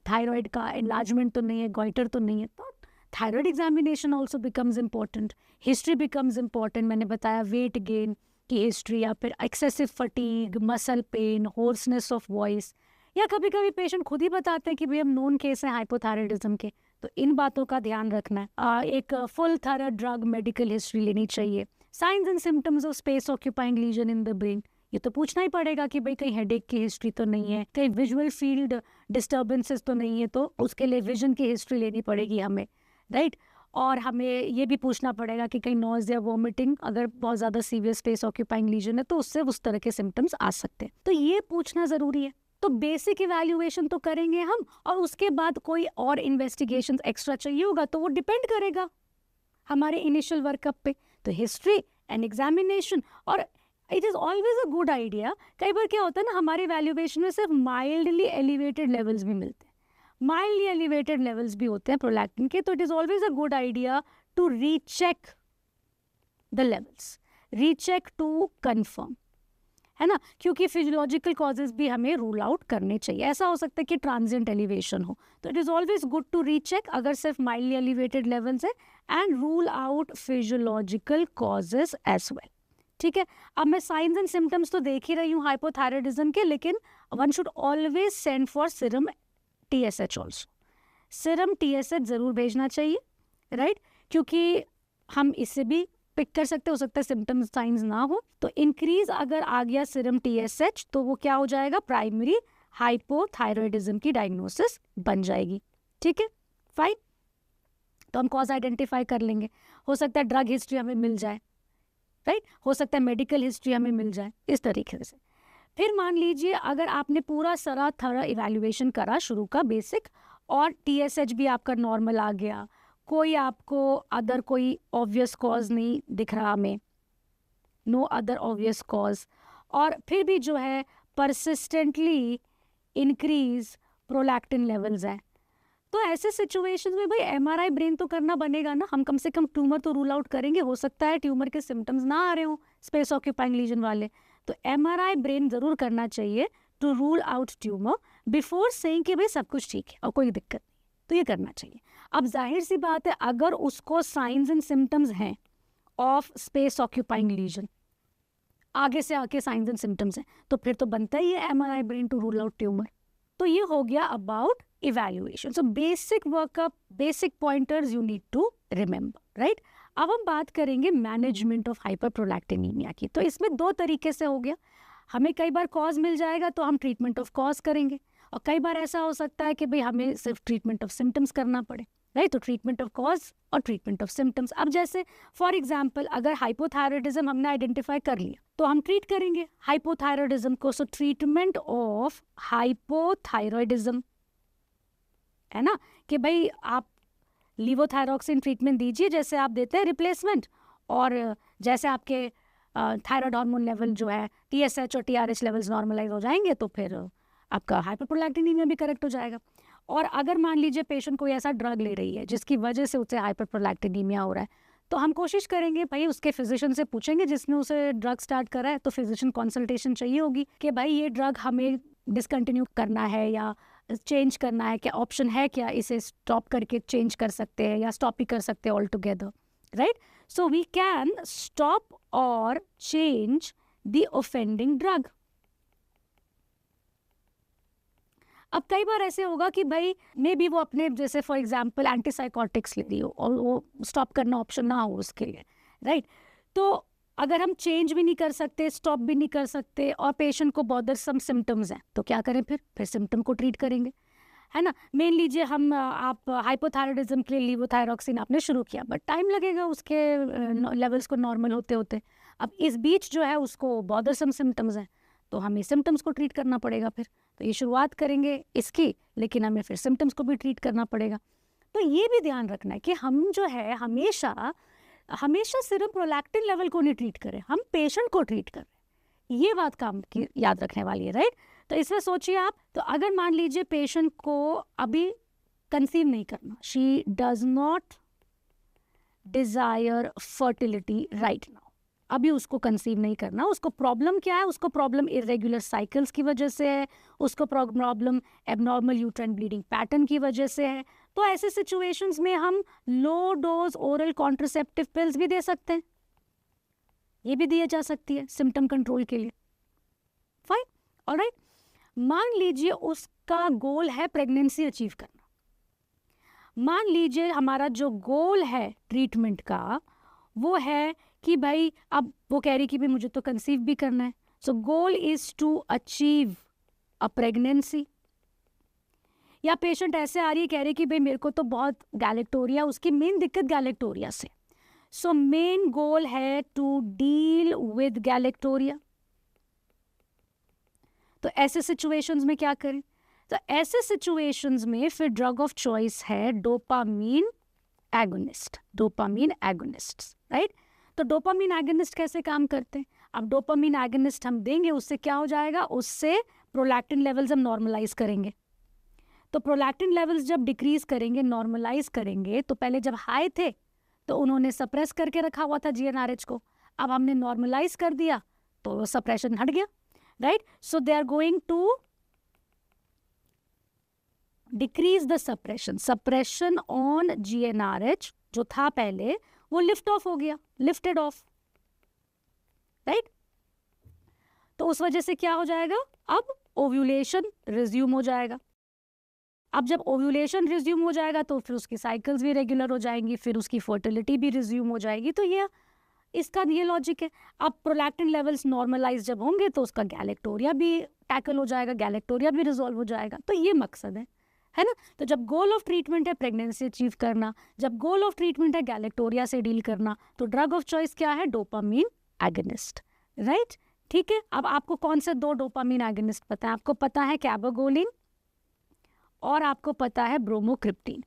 थायराइड का एनलार्जमेंट तो नहीं है, गॉइटर तो नहीं है, तो thyroid examination also becomes important, history becomes important. मैंने बताया वेट गेन की हिस्ट्री, या फिर excessive fatigue, muscle pain, hoarseness of voice, या कभी कभी पेशेंट खुद ही बताते हैं कि भाई हम नोन केस हैं हाइपोथायराइडिज्म के, तो इन बातों का ध्यान रखना है। एक full thorough drug medical history लेनी चाहिए। Science and symptoms of space occupying lesion in the brain, ये तो पूछना ही पड़ेगा कि भाई कहीं हेडेक की हिस्ट्री तो नहीं है, कहीं विजुअल फील्ड डिस्टर्बेंसेस तो नहीं है, तो उसके लिए विजन की हिस्ट्री लेनी पड़ेगी हमें, राइट। और हमें ये भी पूछना पड़ेगा कि कहीं नॉइज या वॉमिटिंग, अगर बहुत ज़्यादा सीवियर स्पेस ऑक्यूपाइंग लीजन है तो उससे उस तरह के सिम्टम्स आ सकते हैं, तो ये पूछना ज़रूरी है। तो बेसिक इवैल्यूएशन तो करेंगे हम, और उसके बाद कोई और इन्वेस्टिगेशन एक्स्ट्रा चाहिए होगा तो वो डिपेंड करेगा हमारे इनिशियल वर्कअप पे। तो हिस्ट्री एंड एग्जामिनेशन, और it is always a good idea. कई बार क्या होता है ना, हमारे इवैल्यूएशन में सिर्फ माइल्डली एलिवेटेड लेवल्स भी मिलते हैं, माइल्डली एलिवेटेड लेवल्स भी होते हैं प्रोलैक्टिन के, तो it is always a good idea to recheck the levels, recheck to confirm, है ना, क्योंकि फिजियोलॉजिकल कॉजेज भी हमें रूल आउट करने चाहिए। ऐसा हो सकता है कि ट्रांजिएंट एलिवेशन हो, तो it is always good to recheck अगर सिर्फ माइल्डली एलिवेटेड लेवल्स है, and rule out physiological causes as well. ठीक है, अब मैं साइंस एंड सिम्टम्स तो देख ही रही हूँ हाइपोथायराइडिज्म के, लेकिन one should always send for serum TSH also. Serum TSH ज़रूर भेजना चाहिए, राइट, क्योंकि हम इससे भी पिक कर सकते, हो सकता है सिम्टम्स साइंस ना हो, तो इंक्रीज अगर आ गया सीरम TSH तो वो क्या हो जाएगा, प्राइमरी हाइपोथायराइडिज्म की डायग्नोसिस बन जाएगी। ठीक है, फाइन। तो हम कॉज आइडेंटिफाई कर लेंगे, हो सकता है ड्रग हिस्ट्री हमें मिल जाए, राइट, हो सकता है मेडिकल हिस्ट्री हमें मिल जाए, इस तरीके से। फिर मान लीजिए अगर आपने पूरा सारा थरा इवैल्यूएशन करा शुरू का बेसिक, और TSH भी आपका नॉर्मल आ गया, कोई आपको अदर कोई ऑब्वियस कॉज नहीं दिख रहा हमें, नो अदर ऑब्वियस कॉज, और फिर भी जो है परसिस्टेंटली इंक्रीज प्रोलैक्टिन लेवल्स हैं, तो ऐसे सिचुएशंस में भाई MRI ब्रेन तो करना बनेगा ना, हम कम से कम ट्यूमर तो रूल आउट करेंगे। हो सकता है ट्यूमर के सिम्टम्स ना आ रहे हो स्पेस ऑक्यूपाइंग लीजन वाले, तो MRI ब्रेन ज़रूर करना चाहिए to rule out tumour, before saying कि भाई सब कुछ ठीक है और कोई दिक्कत नहीं, तो ये करना चाहिए। अब जाहिर सी बात है, अगर उसको साइंस एंड सिम्टम्स हैं ऑफ स्पेस ऑक्यूपाइंग लीजन, आगे से आके साइंस एंड सिम्टम्स हैं, तो फिर तो बनता ही है MRI brain to rule out tumour. तो ये हो गया about evaluation. So basic workup, basic pointers you need to remember, right. अब हम बात करेंगे मैनेजमेंट ऑफ हाइपरप्रोलैक्टिनीमिया की। तो इसमें दो तरीके से हो गया, हमें कई बार कॉज मिल जाएगा तो हम ट्रीटमेंट ऑफ कॉज करेंगे, और कई बार ऐसा हो सकता है कि भाई हमें सिर्फ ट्रीटमेंट ऑफ सिम्टम्स करना पड़े, राइट। तो ट्रीटमेंट ऑफ कॉज और ट्रीटमेंट ऑफ सिम्टम्स। अब जैसे फॉर एग्जांपल अगर हाइपोथायराइडिज्म हमने आइडेंटिफाई कर लिया तो हम ट्रीट करेंगे हाइपोथायराइडिज्म को। सो ट्रीटमेंट ऑफ हाइपोथायराइडिज्म है ना, कि भाई आप लीवोथायरॉक्सिन ट्रीटमेंट दीजिए जैसे आप देते हैं रिप्लेसमेंट, और जैसे आपके थायराइड हार्मोन लेवल जो है TSH और TRH लेवल्स नॉर्मलाइज हो जाएंगे तो फिर आपका हाइपरप्रोलैक्टिनीमिया भी करेक्ट हो जाएगा। और अगर मान लीजिए पेशेंट कोई ऐसा ड्रग ले रही है जिसकी वजह से उसे हाइपरप्रोलैक्टिनीमिया हो रहा है, तो हम कोशिश करेंगे भाई उसके फिजिशियन से पूछेंगे जिसने उसे ड्रग स्टार्ट करा है, तो फिजिशियन कंसल्टेशन चाहिए होगी कि भाई ये ड्रग हमें डिसकंटिन्यू करना है या चेंज करना है, क्या ऑप्शन है, क्या इसे स्टॉप करके चेंज कर सकते हैं या स्टॉप ही कर सकते हैं all together, right. So we can stop और चेंज द ऑफेंडिंग ड्रग। अब कई बार ऐसे होगा कि भाई मे बी वो अपने जैसे फॉर एग्जांपल एंटीसाइकोटिक्स ले रही हो और वो स्टॉप करना ऑप्शन ना हो उसके लिए, राइट। तो अगर हम चेंज भी नहीं कर सकते, स्टॉप भी नहीं कर सकते, और पेशेंट को बॉदरसम सिम्टम्स हैं, तो क्या करें फिर सिम्टम को ट्रीट करेंगे, है ना। मेन लीजिए हम आप हाइपोथायराइडिज्म के लिए लीवोथायरॉक्सिन आपने शुरू किया, बट टाइम लगेगा उसके लेवल्स को नॉर्मल होते होते। अब इस बीच जो है उसको बॉदरसम सिम्टम्स हैं, तो हमें सिम्टम्स को ट्रीट करना पड़ेगा फिर। तो ये शुरुआत करेंगे इसकी, लेकिन हमें फिर सिम्टम्स को भी ट्रीट करना पड़ेगा। तो ये भी ध्यान रखना है कि हम जो है हमेशा सिर्फ प्रोलैक्टिन लेवल को नहीं ट्रीट करें, हम पेशेंट को ट्रीट करें। ये बात काम की याद रखने वाली है, राइट। तो इसमें सोचिए आप, तो अगर मान लीजिए पेशेंट को अभी कंसीव नहीं करना, she does not Dzire fertility right now, अभी उसको कंसीव नहीं करना, उसको प्रॉब्लम क्या है, उसको प्रॉब्लम इरेगुलर साइकिल्स की वजह से है, उसको problem abnormal uterine bleeding pattern की वजह से है। तो ऐसे सिचुएशंस में हम low dose oral contraceptive pills भी दे सकते हैं, ये भी दिया जा सकती है सिम्टम कंट्रोल के लिए, फाइन, ऑलराइट। मान लीजिए उसका गोल है प्रेगनेंसी अचीव करना, मान लीजिए हमारा जो गोल है ट्रीटमेंट का वो है कि भाई अब वो कह रही कि भाई मुझे तो कंसीव भी करना है, so goal is to achieve a pregnancy. या पेशेंट ऐसे आ रही है कह रही कि भाई मेरे को तो बहुत गैलेक्टोरिया, उसकी मेन दिक्कत गैलेक्टोरिया से, सो मेन गोल है टू डील विद गैलेक्टोरिया। तो ऐसे सिचुएशंस में क्या करें, तो ऐसे सिचुएशंस में फिर ड्रग ऑफ चॉइस है डोपामीन एगोनिस्ट, राइट। तो डोपामीन एगोनिस्ट कैसे काम करते हैं, अब डोपामीन एगोनिस्ट हम देंगे, उससे क्या हो जाएगा, उससे प्रोलैक्टिन लेवल्स हम नॉर्मलाइज करेंगे। तो प्रोलैक्टिन लेवल्स जब डिक्रीज करेंगे, नॉर्मलाइज करेंगे, तो पहले जब हाई थे तो उन्होंने सप्रेस करके रखा हुआ था GnRH को, अब हमने नॉर्मलाइज कर दिया तो सप्रेशन हट गया, right. So they are going to decrease the suppression on GnRH जो था पहले वो लिफ्ट ऑफ हो गया, लिफ्टेड ऑफ, राइट। तो उस वजह से क्या हो जाएगा, अब ओव्यूलेशन रिज्यूम हो जाएगा। अब जब ओव्यूलेशन रिज्यूम हो जाएगा तो फिर उसकी साइकिल्स भी रेगुलर हो जाएंगी, फिर उसकी फर्टिलिटी भी रिज्यूम हो जाएगी। तो ये इसका ये लॉजिक है। अब प्रोलैक्टिन लेवल्स नॉर्मलाइज जब होंगे तो उसका गैलेक्टोरिया भी टैकल हो जाएगा, गैलेक्टोरिया भी रिजॉल्व हो जाएगा। तो ये मकसद है ना। तो जब गोल ऑफ ट्रीटमेंट है प्रेगनेंसी अचीव करना, जब गोल ऑफ ट्रीटमेंट है गैलेक्टोरिया से डील करना, तो ड्रग ऑफ चॉइस क्या है, डोपामीन एगोनिस्ट, राइट। ठीक है, अब आपको कौन से दो डोपामीन एगोनिस्ट पता है, आपको पता है कैबागोलिन और आपको पता है ब्रोमोक्रिप्टीन,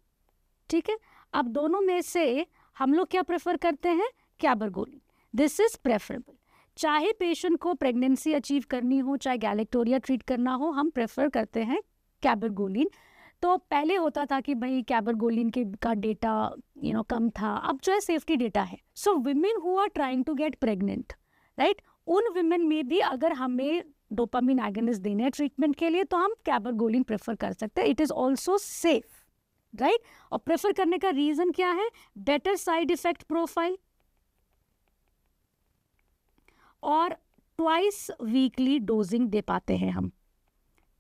ठीक है। अब दोनों में से हम लोग क्या प्रेफर करते हैं, कैबागोलिन, दिस इज प्रेफरेबल। चाहे पेशेंट को प्रेगनेंसी अचीव करनी हो, चाहे गैलेक्टोरिया ट्रीट करना हो, हम प्रेफर करते हैं कैबागोलिन। तो पहले होता था कि भाई कैबागोलिन का डेटा कम था, अब जो है सेफ्टी डेटा है। So women who are trying to get pregnant, right, उन विमेन में भी अगर हमें डोपामिन एगोनिस्ट देने हैं ट्रीटमेंट के लिए, तो हम कैबरगोलिन प्रेफर कर सकते हैं. It is also safe, right. और प्रेफर करने का रीज़न क्या है? बेटर साइड इफेक्ट प्रोफाइल और ट्वाइस वीकली डोजिंग दे पाते हैं हम.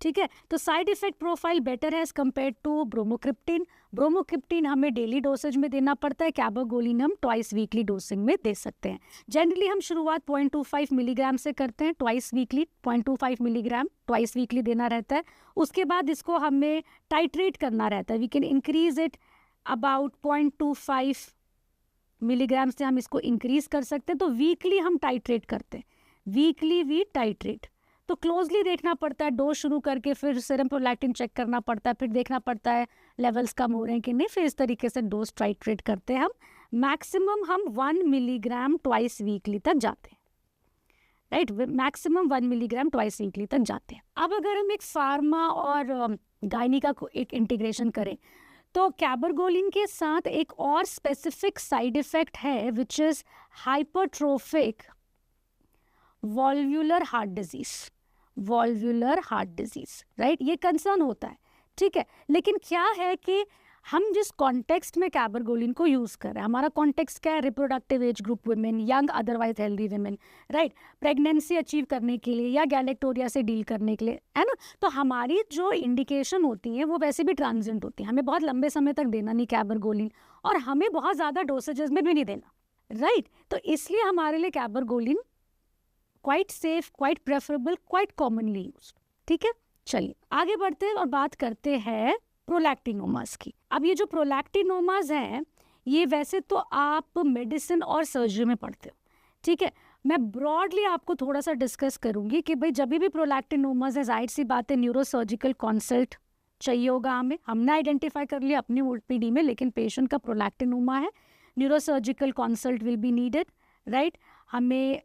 ठीक है, तो साइड इफेक्ट प्रोफाइल बेटर है as compared to bromocriptine. Bromocriptine हमें डेली डोसेज में देना पड़ता है, कैबरगोलिन हम ट्वाइस वीकली डोजिंग में दे सकते हैं. जनरली हम शुरुआत 0.25 मिलीग्राम से करते हैं twice weekly. 0.25 milligram twice weekly देना रहता है. उसके बाद इसको हमें टाइट्रेट करना रहता है. We can increase it about 0.25 milligram से हम इसको इंक्रीज कर सकते हैं. तो वीकली हम टाइट्रेट करते हैं, वीकली वी टाइट्रेट. तो क्लोजली देखना पड़ता है डोज शुरू करके, फिर सीरम प्रोलैक्टिन चेक करना पड़ता है, फिर देखना पड़ता है लेवल्स कम हो रहे हैं कि नहीं, फिर इस तरीके से डोज टाइट्रेट करते हैं हम. मैक्सिमम हम 1 मिलीग्राम ट्वाइस वीकली तक जाते हैं, right. Maximum 1 milligram twice weekly तक जाते हैं. अब अगर हम एक फार्मा और गायनिका को एक इंटीग्रेशन करें, तो कैबरगोलिन के साथ एक और स्पेसिफिक साइड इफेक्ट है which is hypertrophic valvular heart disease. Valvular heart disease, right, ये कंसर्न होता है. ठीक है, लेकिन क्या है कि हम जिस कॉन्टेक्स्ट में कैबरगोलिन को यूज़ कर रहे हैं, हमारा कॉन्टेक्स्ट क्या है? Reproductive age group women, young otherwise healthy women, right, pregnancy achieve करने के लिए या गैलेक्टोरिया से डील करने के लिए, है ना. तो हमारी जो इंडिकेशन होती हैं वो वैसे भी ट्रांजिएंट होती हैं. हमें बहुत लंबे समय तक देना नहीं कैबरगोलिन, और हमें बहुत ज़्यादा डोसेजेस में भी नहीं देना, राइट. तो इसलिए हमारे लिए cabergoline quite safe, quite preferable, quite commonly used. ठीक है, चलिए आगे बढ़ते हैं और बात करते हैं प्रोलैक्टिनोमास की. अब ये जो प्रोलैक्टिनोमास हैं, ये वैसे तो आप मेडिसिन और सर्जरी में पढ़ते हो. ठीक है, मैं ब्रॉडली आपको थोड़ा सा डिस्कस करूंगी कि भाई जब भी प्रोलैक्टिनोमास है, जाहिर सी बात है न्यूरोसर्जिकल कंसल्ट चाहिए होगा हमें. हमने आइडेंटिफाई कर लिया अपनी ओपीडी में, लेकिन पेशेंट का प्रोलैक्टिनोमा है, neurosurgical consult will be needed, right. हमें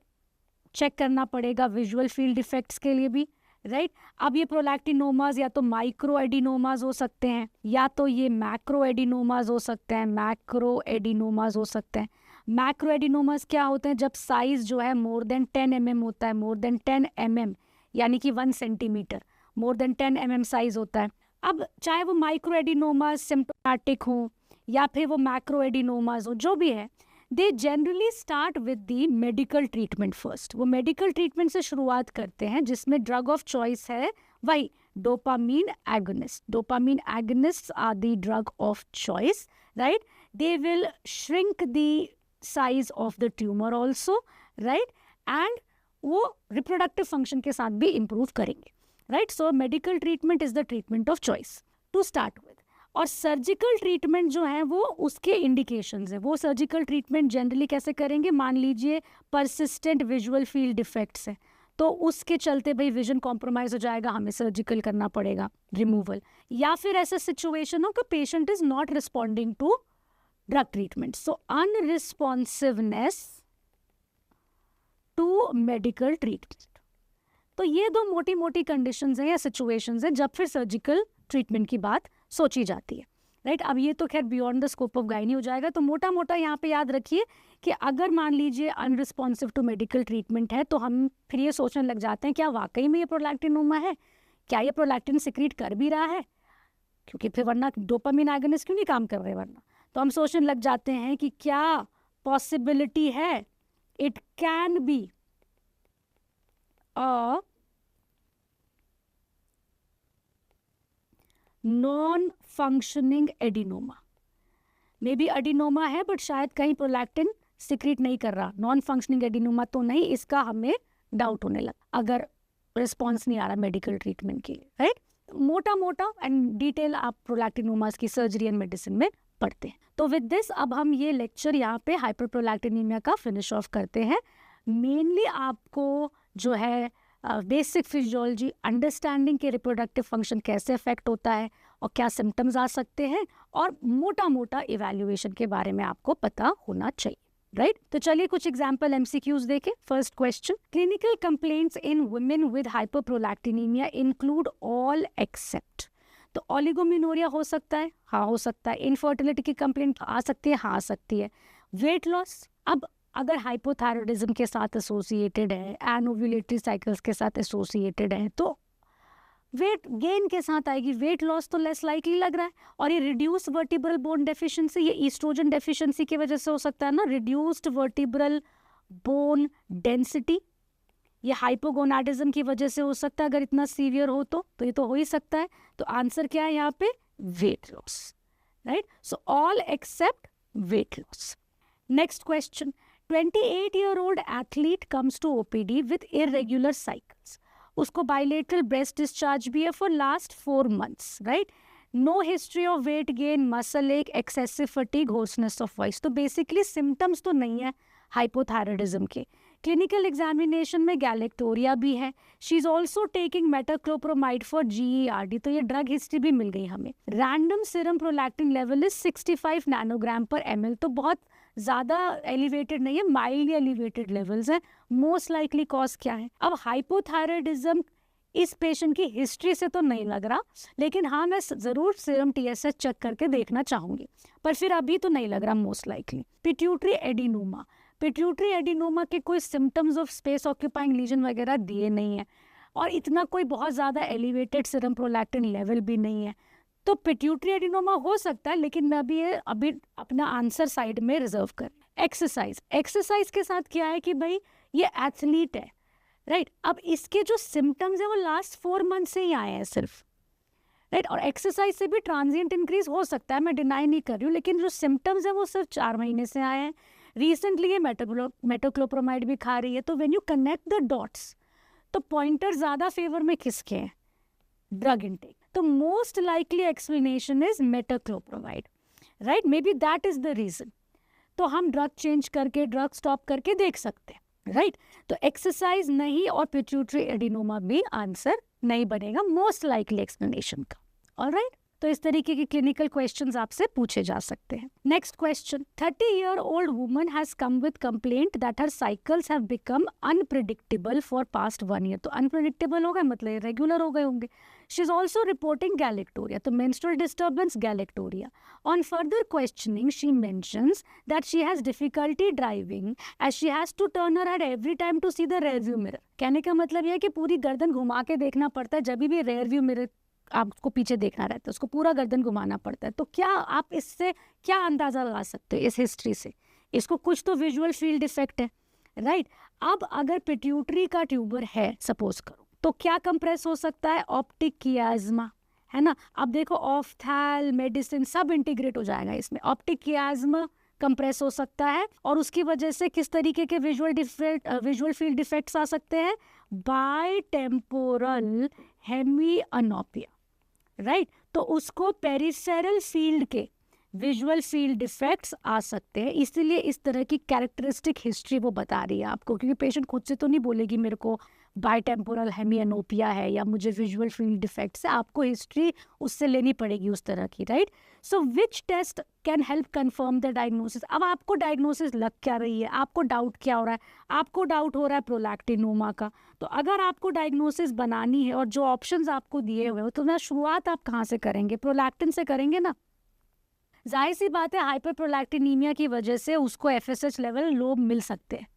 चेक करना पड़ेगा विजुअल फील्ड डिफेक्ट्स के लिए भी, राइट. अब ये प्रोलैक्टिनोमास या तो माइक्रो एडिनोमास हो सकते हैं, या तो ये मैक्रो एडिनोमास हो सकते हैं. मैक्रो एडिनोमास हो सकते हैं. मैक्रो एडिनोमास क्या होते हैं? जब साइज जो है मोर देन 10 mm होता है. मोर देन 10 mm यानी कि 1 centimetre, more than 10 mm size होता है. अब चाहे वो माइक्रो एडिनोमास सिम्प्टोमेटिक हो या फिर वो मैक्रो एडिनोमास हो, जो भी है, they generally start with the medical treatment first. वो मेडिकल ट्रीटमेंट से शुरुआत करते हैं जिसमें ड्रग ऑफ चॉइस है वही dopamine agonist. Dopamine agonists are the drug of choice, right. They will shrink the size of the tumour also, right, and वो रिप्रोडक्टिव फंक्शन के साथ भी इम्प्रूव करेंगे, right. So medical treatment is the treatment of choice to start with. और सर्जिकल ट्रीटमेंट जो है वो उसके इंडिकेशंस है. वो सर्जिकल ट्रीटमेंट जनरली कैसे करेंगे? मान लीजिए परसिस्टेंट विजुअल फील्ड डिफेक्ट्स है, तो उसके चलते भाई विजन कॉम्प्रोमाइज हो जाएगा, हमें सर्जिकल करना पड़ेगा, रिमूवल. या फिर ऐसा सिचुएशन हो कि patient is not responding to drug treatment, so unresponsiveness to medical treatment. तो ये दो मोटी मोटी कंडीशंस हैं या सिचुएशंस हैं जब फिर सर्जिकल ट्रीटमेंट की बात सोची जाती है, राइट. अब ये तो खैर beyond the scope of gynae हो जाएगा. तो मोटा मोटा यहाँ पे याद रखिए कि अगर मान लीजिए अनरिस्पॉन्सिव टू मेडिकल ट्रीटमेंट है, तो हम फिर ये सोचने लग जाते हैं क्या वाकई में ये प्रोलैक्टिनोमा है, क्या ये प्रोलैक्टिन सिक्रीट कर भी रहा है, क्योंकि फिर वरना डोपामिन एगोनिस्ट क्यों नहीं काम कर रहे वरना. तो हम सोचने लग जाते हैं कि क्या पॉसिबिलिटी है it can be a non functioning adenoma. May be adenoma है बट शायद कहीं प्रोलैक्टिन सिक्रीट नहीं कर रहा. नॉन फंक्शनिंग एडिनोमा तो नहीं, इसका हमें डाउट होने लगा अगर रिस्पॉन्स नहीं आ रहा मेडिकल ट्रीटमेंट के लिए, राइट. मोटा मोटा एंड डिटेल आप प्रोलैक्टिनोमास की सर्जरी एंड मेडिसिन में पढ़ते हैं. तो विद दिस अब हम ये लेक्चर यहाँ पे हाइपरप्रोलैक्टिनीमिया का फिनिश ऑफ करते हैं. मेनली आपको जो है बेसिक फिजियोलॉजी अंडरस्टैंडिंग के रिप्रोडक्टिव फंक्शन कैसे अफेक्ट होता है और क्या सिम्टम्स आ सकते हैं, और मोटा मोटा इवैल्यूएशन के बारे में आपको पता होना चाहिए, राइट. तो चलिए कुछ एग्जांपल एमसीक्यूज देखें. First question, clinical complaints in women with hyperprolactinemia include all except. तो ओलिगोमेनोरिया हो सकता है, हाँ हो सकता है. इनफर्टिलिटी की कंप्लेंट आ सकती है, हाँ आ सकती है. वेट लॉस, अब अगर हाइपोथायरॉयडिज्म के साथ एसोसिएटेड है, एनोव्यूलेटरी साइकिल्स के साथ एसोसिएटेड है, तो वेट गेन के साथ आएगी, वेट लॉस तो लेस लाइकली लग रहा है। और ये रिड्यूस वर्टिब्रल बोन डेफिशिएंसी, ये ईस्ट्रोजन डेफिशिएंसी की वजह से हो सकता है ना, रिड्यूस्ड वर्टिब्रल बोन डेंसिटी, ये हाइपोगोनाडिज्म की वजह से हो सकता है। अगर इतना सीवियर हो तो ये तो हो ही सकता है। तो आंसर क्या है यहाँ पे? Weight loss, right? So all except weight loss. Next question, 28-year-old athlete comes to OPD with irregular cycles. उसको bilateral breast discharge भी है for last 4 months, right? No history of weight gain, muscle ache, excessive fatigue, hoarseness of voice. तो basically symptoms तो नहीं है hypothyroidism के। क्लिनिकल एग्जामिनेशन में गैलेक्टोरिया भी है। She is also taking metoclopramide for GERD, तो ये ड्रग हिस्ट्री भी मिल गई हमें। Random serum prolactin level is 65 nanogram पर ml, तो बहुत ज़्यादा एलिवेटेड नहीं है, माइल्डली एलिवेटेड लेवल्स हैं। मोस्ट लाइकली कॉज क्या है? अब हाइपोथायरॉयडिज्म इस पेशेंट की हिस्ट्री से तो नहीं लग रहा, लेकिन हाँ मैं ज़रूर सीरम TSH चेक करके देखना चाहूँगी, पर फिर अभी तो नहीं लग रहा most likely. Pituitary adenoma, pituitary adenoma के कोई symptoms of space occupying lesion वगैरह दिए नहीं है, और इतना कोई बहुत ज़्यादा एलिवेटेड सीरम प्रोलैक्टिन लेवल भी नहीं है, तो पिट्यूटरी एडिनोमा हो सकता है, लेकिन मैं अभी अपना आंसर साइड में रिजर्व कर। एक्सरसाइज के साथ क्या है कि भाई ये एथलीट है, राइट? अब इसके जो सिम्टम्स हैं वो लास्ट 4 मंथ से ही आए हैं सिर्फ, राइट? और एक्सरसाइज से भी ट्रांजिएंट इंक्रीज हो सकता है, मैं डिनाई नहीं कर रही हूँ, लेकिन जो सिम्टम्स हैं वो सिर्फ 4 महीने से आए हैं। रिसेंटली ये मेटोक्लोप्रोमाइड भी खा रही है, तो when you connect the dots तो पॉइंटर ज़्यादा फेवर में किसके हैं? Drug intake. तो most likely explanation is metoclopramide, right? Maybe that is the reason. तो हम ड्रग चेंज करके, ड्रग स्टॉप करके देख सकते हैं, राइट? तो एक्सरसाइज नहीं और पिट्यूटरी एडिनोमा भी आंसर नहीं बनेगा मोस्ट लाइकली एक्सप्लेनेशन का। ऑलराइट, तो इस तरीके के क्लिनिकल क्वेश्चंस आपसे पूछे जा सकते हैं। Next question, 30-year-old woman has come with complaint that her cycles have become unpredictable for past 1 year। तो अनप्रेडिक्टेबल हो गए मतलब इरेगुलर हो गए होंगे। She is also reporting galactorrhoea, तो menstrual disturbance, galactorrhoea. On further questioning she mentions that she has difficulty driving as she has to turn her head every time to see the rear view mirror. कहने का मतलब यह है कि पूरी गर्दन घुमा के देखना पड़ता है, जब भी रेयर व्यू मिरर आपको पीछे देखना रहता है, उसको पूरा गर्दन घुमाना पड़ता है। तो क्या आप इससे क्या अंदाजा लगा सकते हो इस हिस्ट्री से? इसको कुछ तो विजुअल फील्ड इफेक्ट है, राइट? अब अगर पिट्यूटरी का ट्यूबर है सपोज करो, तो क्या कंप्रेस हो सकता है? ऑप्टिक कियाज्मा, है ना? अब देखो ऑफ्थैल मेडिसिन सब इंटीग्रेट हो जाएगा इसमें। ऑप्टिक कियाज्मा कंप्रेस हो सकता है, और उसकी वजह से किस तरीके के विजुअल फील्ड इफेक्ट्स आ सकते हैं? बाइटेम्पोरल हेमिअनोपिया, राइट? तो उसको पेरिफेरल फील्ड के विजुअल फील्ड डिफेक्ट्स आ सकते हैं, इसीलिए इस तरह की कैरेक्टरिस्टिक हिस्ट्री वो बता रही है आपको, क्योंकि पेशेंट खुद से तो नहीं बोलेगी मेरे को बाइटेम्पोरल हेमिअनोपिया है या मुझे विजुअल फील्ड डिफेक्ट्स है, आपको हिस्ट्री उससे लेनी पड़ेगी उस तरह की, right? So which test can help confirm the diagnosis? अब आपको डायग्नोसिस लग क्या रही है, आपको डाउट क्या हो रहा है? आपको डाउट हो रहा है प्रोलैक्टिनोमा का। तो अगर आपको डायग्नोसिस बनानी है और जो ऑप्शंस आपको दिए हुए हो, तो ना शुरुआत आप कहाँ से करेंगे? प्रोलैक्टिन से करेंगे ना। जाहिर सी बात है हाइपरप्रोलैक्टिनीमिया की वजह से उसको FSH लेवल लो मिल सकते हैं,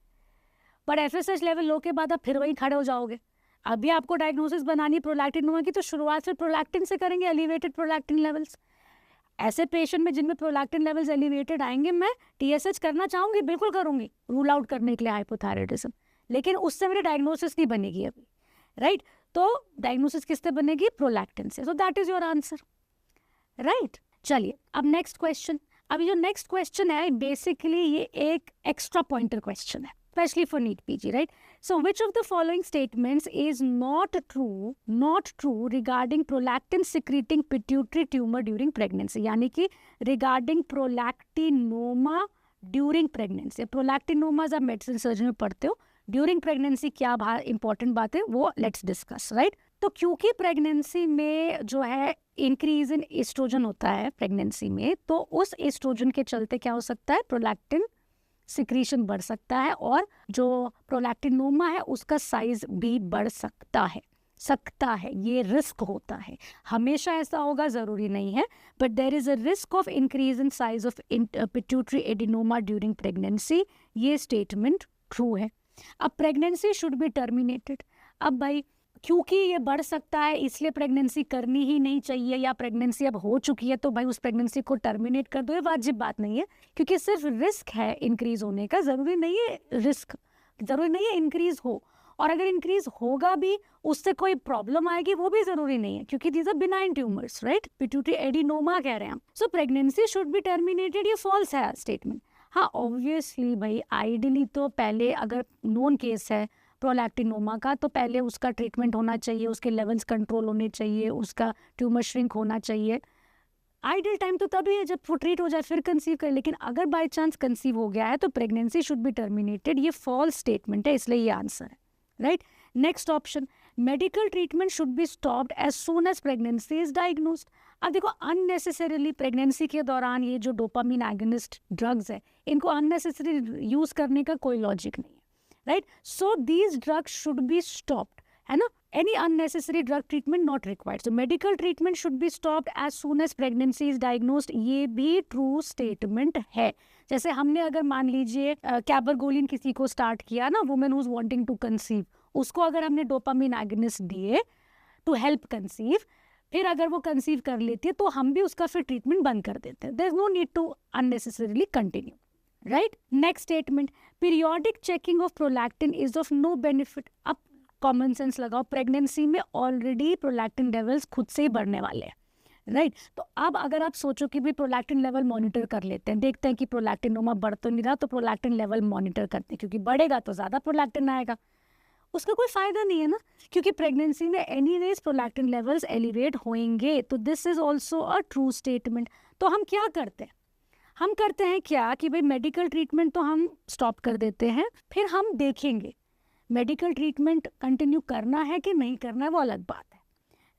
पर FSH लेवल लो के बाद आप फिर वहीं खड़े हो जाओगे। अभी आपको डायग्नोसिस बनानी प्रोलैक्टिनोमा की, तो शुरुआत फिर प्रोलैक्टिन से करेंगे, एलिवेटेड प्रोलैक्टिन लेवल्स। ऐसे पेशेंट में जिनमें प्रोलैक्टिन लेवल्स एलिवेटेड आएंगे, मैं TSH करना चाहूँगी, बिल्कुल करूँगी रूल आउट करने के लिए हाइपोथायरॉयडिज्म, लेकिन उससे मेरी डायग्नोसिस नहीं बनेगी अभी, राइट? तो डायग्नोसिस किससे बनेगी? प्रोलैक्टिन से। So that is your answer, right? चलिए अब नेक्स्ट क्वेश्चन। अब जो नेक्स्ट क्वेश्चन है बेसिकली ये एक एक्स्ट्रा पॉइंटर क्वेश्चन है, specially for NEET PG, right? So which of the following statements is not true regarding prolactin secreting pituitary tumour during pregnancy, यानी कि regarding prolactinoma during pregnancy. Prolactinomas आप मेडिसिन सर्जरी में पढ़ते हो, ड्यूरिंग प्रेगनेंसी क्या इंपॉर्टेंट बात है वो लेट्स डिस्कस, राइट? तो क्योंकि प्रेगनेंसी में जो है इंक्रीज इन एस्ट्रोजन होता है प्रेगनेंसी में, तो उस एस्ट्रोजन के चलते क्या हो सकता है? प्रोलैक्टिन सिक्रीशन बढ़ सकता है, और जो प्रोलैक्टिनोमा है उसका साइज भी बढ़ सकता है, सकता है, ये रिस्क होता है। हमेशा ऐसा होगा ज़रूरी नहीं है, but there is a risk of increase in size of pituitary adenoma during pregnancy. ये स्टेटमेंट ट्रू है। अब प्रेगनेंसी शुड बी टर्मिनेटेड। अब भाई क्योंकि ये बढ़ सकता है इसलिए प्रेगनेंसी करनी ही नहीं चाहिए, या प्रेगनेंसी अब हो चुकी है तो भाई उस प्रेगनेंसी को टर्मिनेट कर दो, ये वाजिब बात नहीं है, क्योंकि सिर्फ रिस्क है इंक्रीज होने का, ज़रूरी नहीं है रिस्क, ज़रूरी नहीं है इंक्रीज हो। और अगर इंक्रीज होगा भी उससे कोई प्रॉब्लम आएगी वो भी ज़रूरी नहीं है, क्योंकि these are benign tumours, right. Pituitary adenoma कह रहे हैं हम। So pregnancy should be terminated, ये फॉल्स है स्टेटमेंट। हाँ ऑब्वियसली भाई आइडियली तो पहले अगर नोन केस है प्रोलैक्टिनोमा का तो पहले उसका ट्रीटमेंट होना चाहिए, उसके लेवल्स कंट्रोल होने चाहिए, उसका ट्यूमर श्रिंक होना चाहिए। आइडियल टाइम तो तभी है जब वो ट्रीट हो जाए फिर कंसीव करे, लेकिन अगर बाय चांस कंसीव हो गया है तो प्रेगनेंसी शुड बी टर्मिनेटेड, ये फॉल्स स्टेटमेंट है, इसलिए ये आंसर है, right. Next option, medical treatment should be stopped as soon as pregnancy is diagnosed. अब देखो अननेसेसरीली प्रेगनेंसी के दौरान ये जो डोपामिन एगोनिस्ट ड्रग्स है इनको अननेसेसरी यूज करने का कोई लॉजिक नहीं है, right. So these drugs should be stopped, है ना। Any unnecessary drug treatment not required. So medical treatment should be stopped as soon as pregnancy is diagnosed, ये भी ट्रू स्टेटमेंट है। जैसे हमने अगर मान लीजिए कैबरगोलिन किसी को स्टार्ट किया ना, women who is wanting to conceive, उसको अगर हमने डोपामिन एगोनिस्ट दिए टू हेल्प कंसीव, फिर अगर वो कंसीव कर लेती है तो हम भी उसका फिर ट्रीटमेंट बंद कर देते हैं। There is no need to unnecessarily continue, right. Next statement, periodic checking of prolactin is of no benefit. अब कॉमन सेंस लगाओ, प्रेगनेंसी में ऑलरेडी प्रोलैक्टिन लेवल्स खुद से ही बढ़ने वाले हैं, राइट। तो अब अगर आप सोचो कि भी प्रोलैक्टिन लेवल मॉनिटर कर लेते हैं, देखते हैं कि प्रोलैक्टिनोमा बढ़ तो नहीं रहा, तो प्रोलैक्टिन लेवल मॉनिटर करते हैं, क्योंकि बढ़ेगा तो ज़्यादा प्रोलैक्टिन आएगा, उसका कोई फायदा नहीं है ना, क्योंकि प्रेगनेंसी में एनीवेज प्रोलैक्टिन लेवल्स एलिवेट होंगे। तो this is also a true statement. तो हम क्या करते हैं, हम करते हैं क्या कि भाई मेडिकल ट्रीटमेंट तो हम स्टॉप कर देते हैं, फिर हम देखेंगे मेडिकल ट्रीटमेंट कंटिन्यू करना है कि नहीं करना है, वो अलग बात है,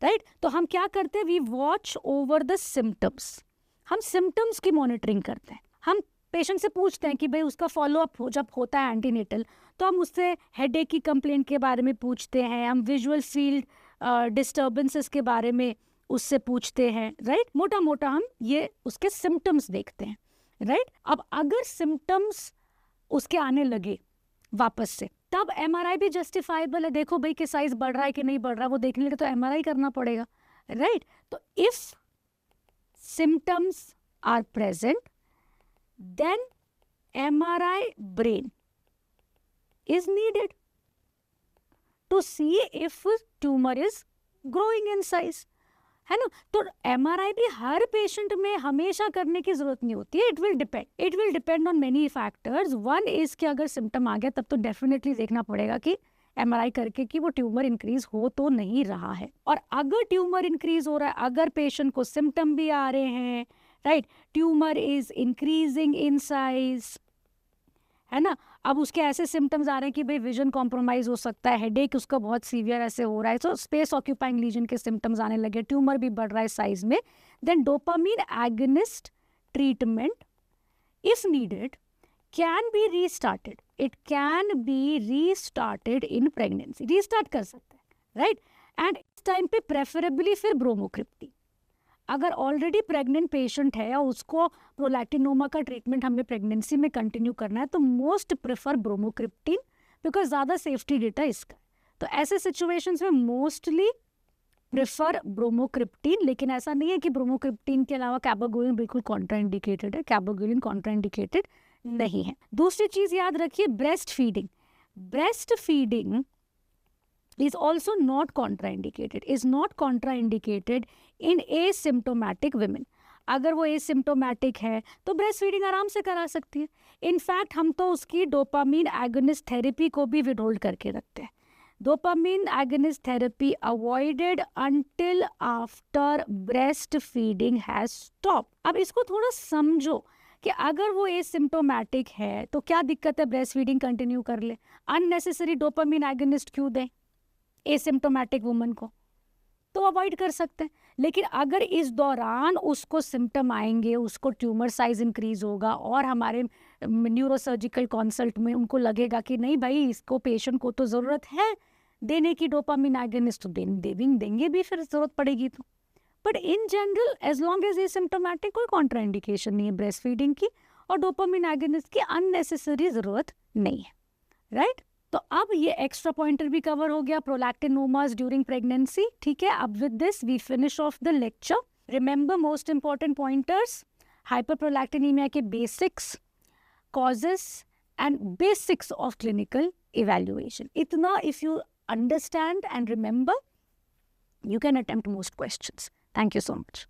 राइट। तो हम क्या करते हैं, we watch over the symptoms, हम सिम्टम्स की मॉनिटरिंग करते हैं। हम पेशेंट से पूछते हैं कि भाई उसका फॉलोअप जब होता है एंटीनेटल, तो हम उससे हेडेक की कंप्लेंट के बारे में पूछते हैं, हम विजुअल फील्ड डिस्टर्बेंसेस के बारे में उससे पूछते हैं, राइट। मोटा मोटा हम ये उसके सिम्टम्स देखते हैं, राइट। अब अगर सिम्टम्स उसके आने लगे वापस से, तब एमआरआई भी जस्टिफाइबल है। देखो भाई कि साइज बढ़ रहा है कि नहीं बढ़ रहा, वो देखने लगे तो एमआरआई करना पड़ेगा, राइट। तो if symptoms are present then MRI brain is needed to see if tumor is growing in size, है ना। तो MRI भी हर पेशेंट में हमेशा करने की जरूरत नहीं होती है, it will depend on many factors. One is कि अगर सिम्टम आ गया तब तो डेफिनेटली देखना पड़ेगा कि MRI करके कि वो ट्यूमर इंक्रीज हो तो नहीं रहा है। और अगर ट्यूमर इंक्रीज हो रहा है, अगर पेशेंट को सिम्टम भी आ रहे हैं, right, tumour is increasing in size, है ना। अब उसके ऐसे सिम्टम्स आ रहे हैं कि भाई विजन कॉम्प्रोमाइज हो सकता है, हेडेक उसका बहुत सीवियर ऐसे हो रहा है, सो स्पेस ऑक्यूपाइंग लीजन के सिम्टम्स आने लगे, ट्यूमर भी बढ़ रहा है साइज में, then dopamine agonist treatment if needed can be restarted, it can be restarted in pregnancy, restart कर सकते हैं, राइट। एंड इस टाइम पे प्रेफरेबली फिर ब्रोमोक्रिप्टीन, अगर ऑलरेडी प्रेग्नेंट पेशेंट है या उसको प्रोलैक्टिनोमा का ट्रीटमेंट हमें प्रेगनेंसी में कंटिन्यू करना है, तो मोस्ट प्रेफर ब्रोमोक्रिप्टीन, बिकॉज ज़्यादा सेफ्टी डेटा इसका। तो ऐसे सिचुएशंस में मोस्टली प्रेफर ब्रोमोक्रिप्टीन, लेकिन ऐसा नहीं है कि ब्रोमोक्रिप्टीन के अलावा कैबागोलिन बिल्कुल कॉन्ट्राइंडिकेटेड है, कैबागोलिन कॉन्ट्राइंडिकेटेड नहीं है। दूसरी चीज़ याद रखिए, breast feeding is also not contraindicated in asymptomatic women. अगर वो एसिम्टोमेटिक है तो ब्रेस्ट फीडिंग आराम से करा सकती है। इनफैक्ट हम तो उसकी डोपामिन एगोनिस्ट थेरेपी को भी विदहोल्ड करके रखते हैं। Dopamine agonist therapy avoided until after breast feeding has stop. अब इसको थोड़ा समझो कि अगर वो एसिम्टोमेटिक है तो क्या दिक्कत है ब्रेस्ट फीडिंग कंटिन्यू कर ले, अननेसेसरी डोपामिन एगोनिस्ट क्यों दें एसिम्टोमेटिक वुमन को, तो अवॉइड कर सकते हैं। लेकिन अगर इस दौरान उसको सिम्टम आएंगे, उसको ट्यूमर साइज इंक्रीज होगा और हमारे न्यूरोसर्जिकल कंसल्ट में उनको लगेगा कि नहीं भाई इसको पेशेंट को तो ज़रूरत है देने की डोपामिन एगोनिस्ट तो देंगे भी फिर जरूरत पड़ेगी तो। But in general as long as asymptomatic कोई कॉन्ट्राइंडिकेशन नहीं है ब्रेस्ट फीडिंग की और डोपामिन एगोनिस्ट की अननेसेसरी जरूरत नहीं है, राइट। तो अब ये एक्स्ट्रा पॉइंटर भी कवर हो गया, प्रोलैक्टिनोमास ड्यूरिंग प्रेगनेंसी, ठीक है। अब with this we finish off the lecture. Remember most important pointers, hyperprolactinaemia के basics, causes and basics of clinical evaluation. Itna if you understand and remember, you can attempt most questions. Thank you so much.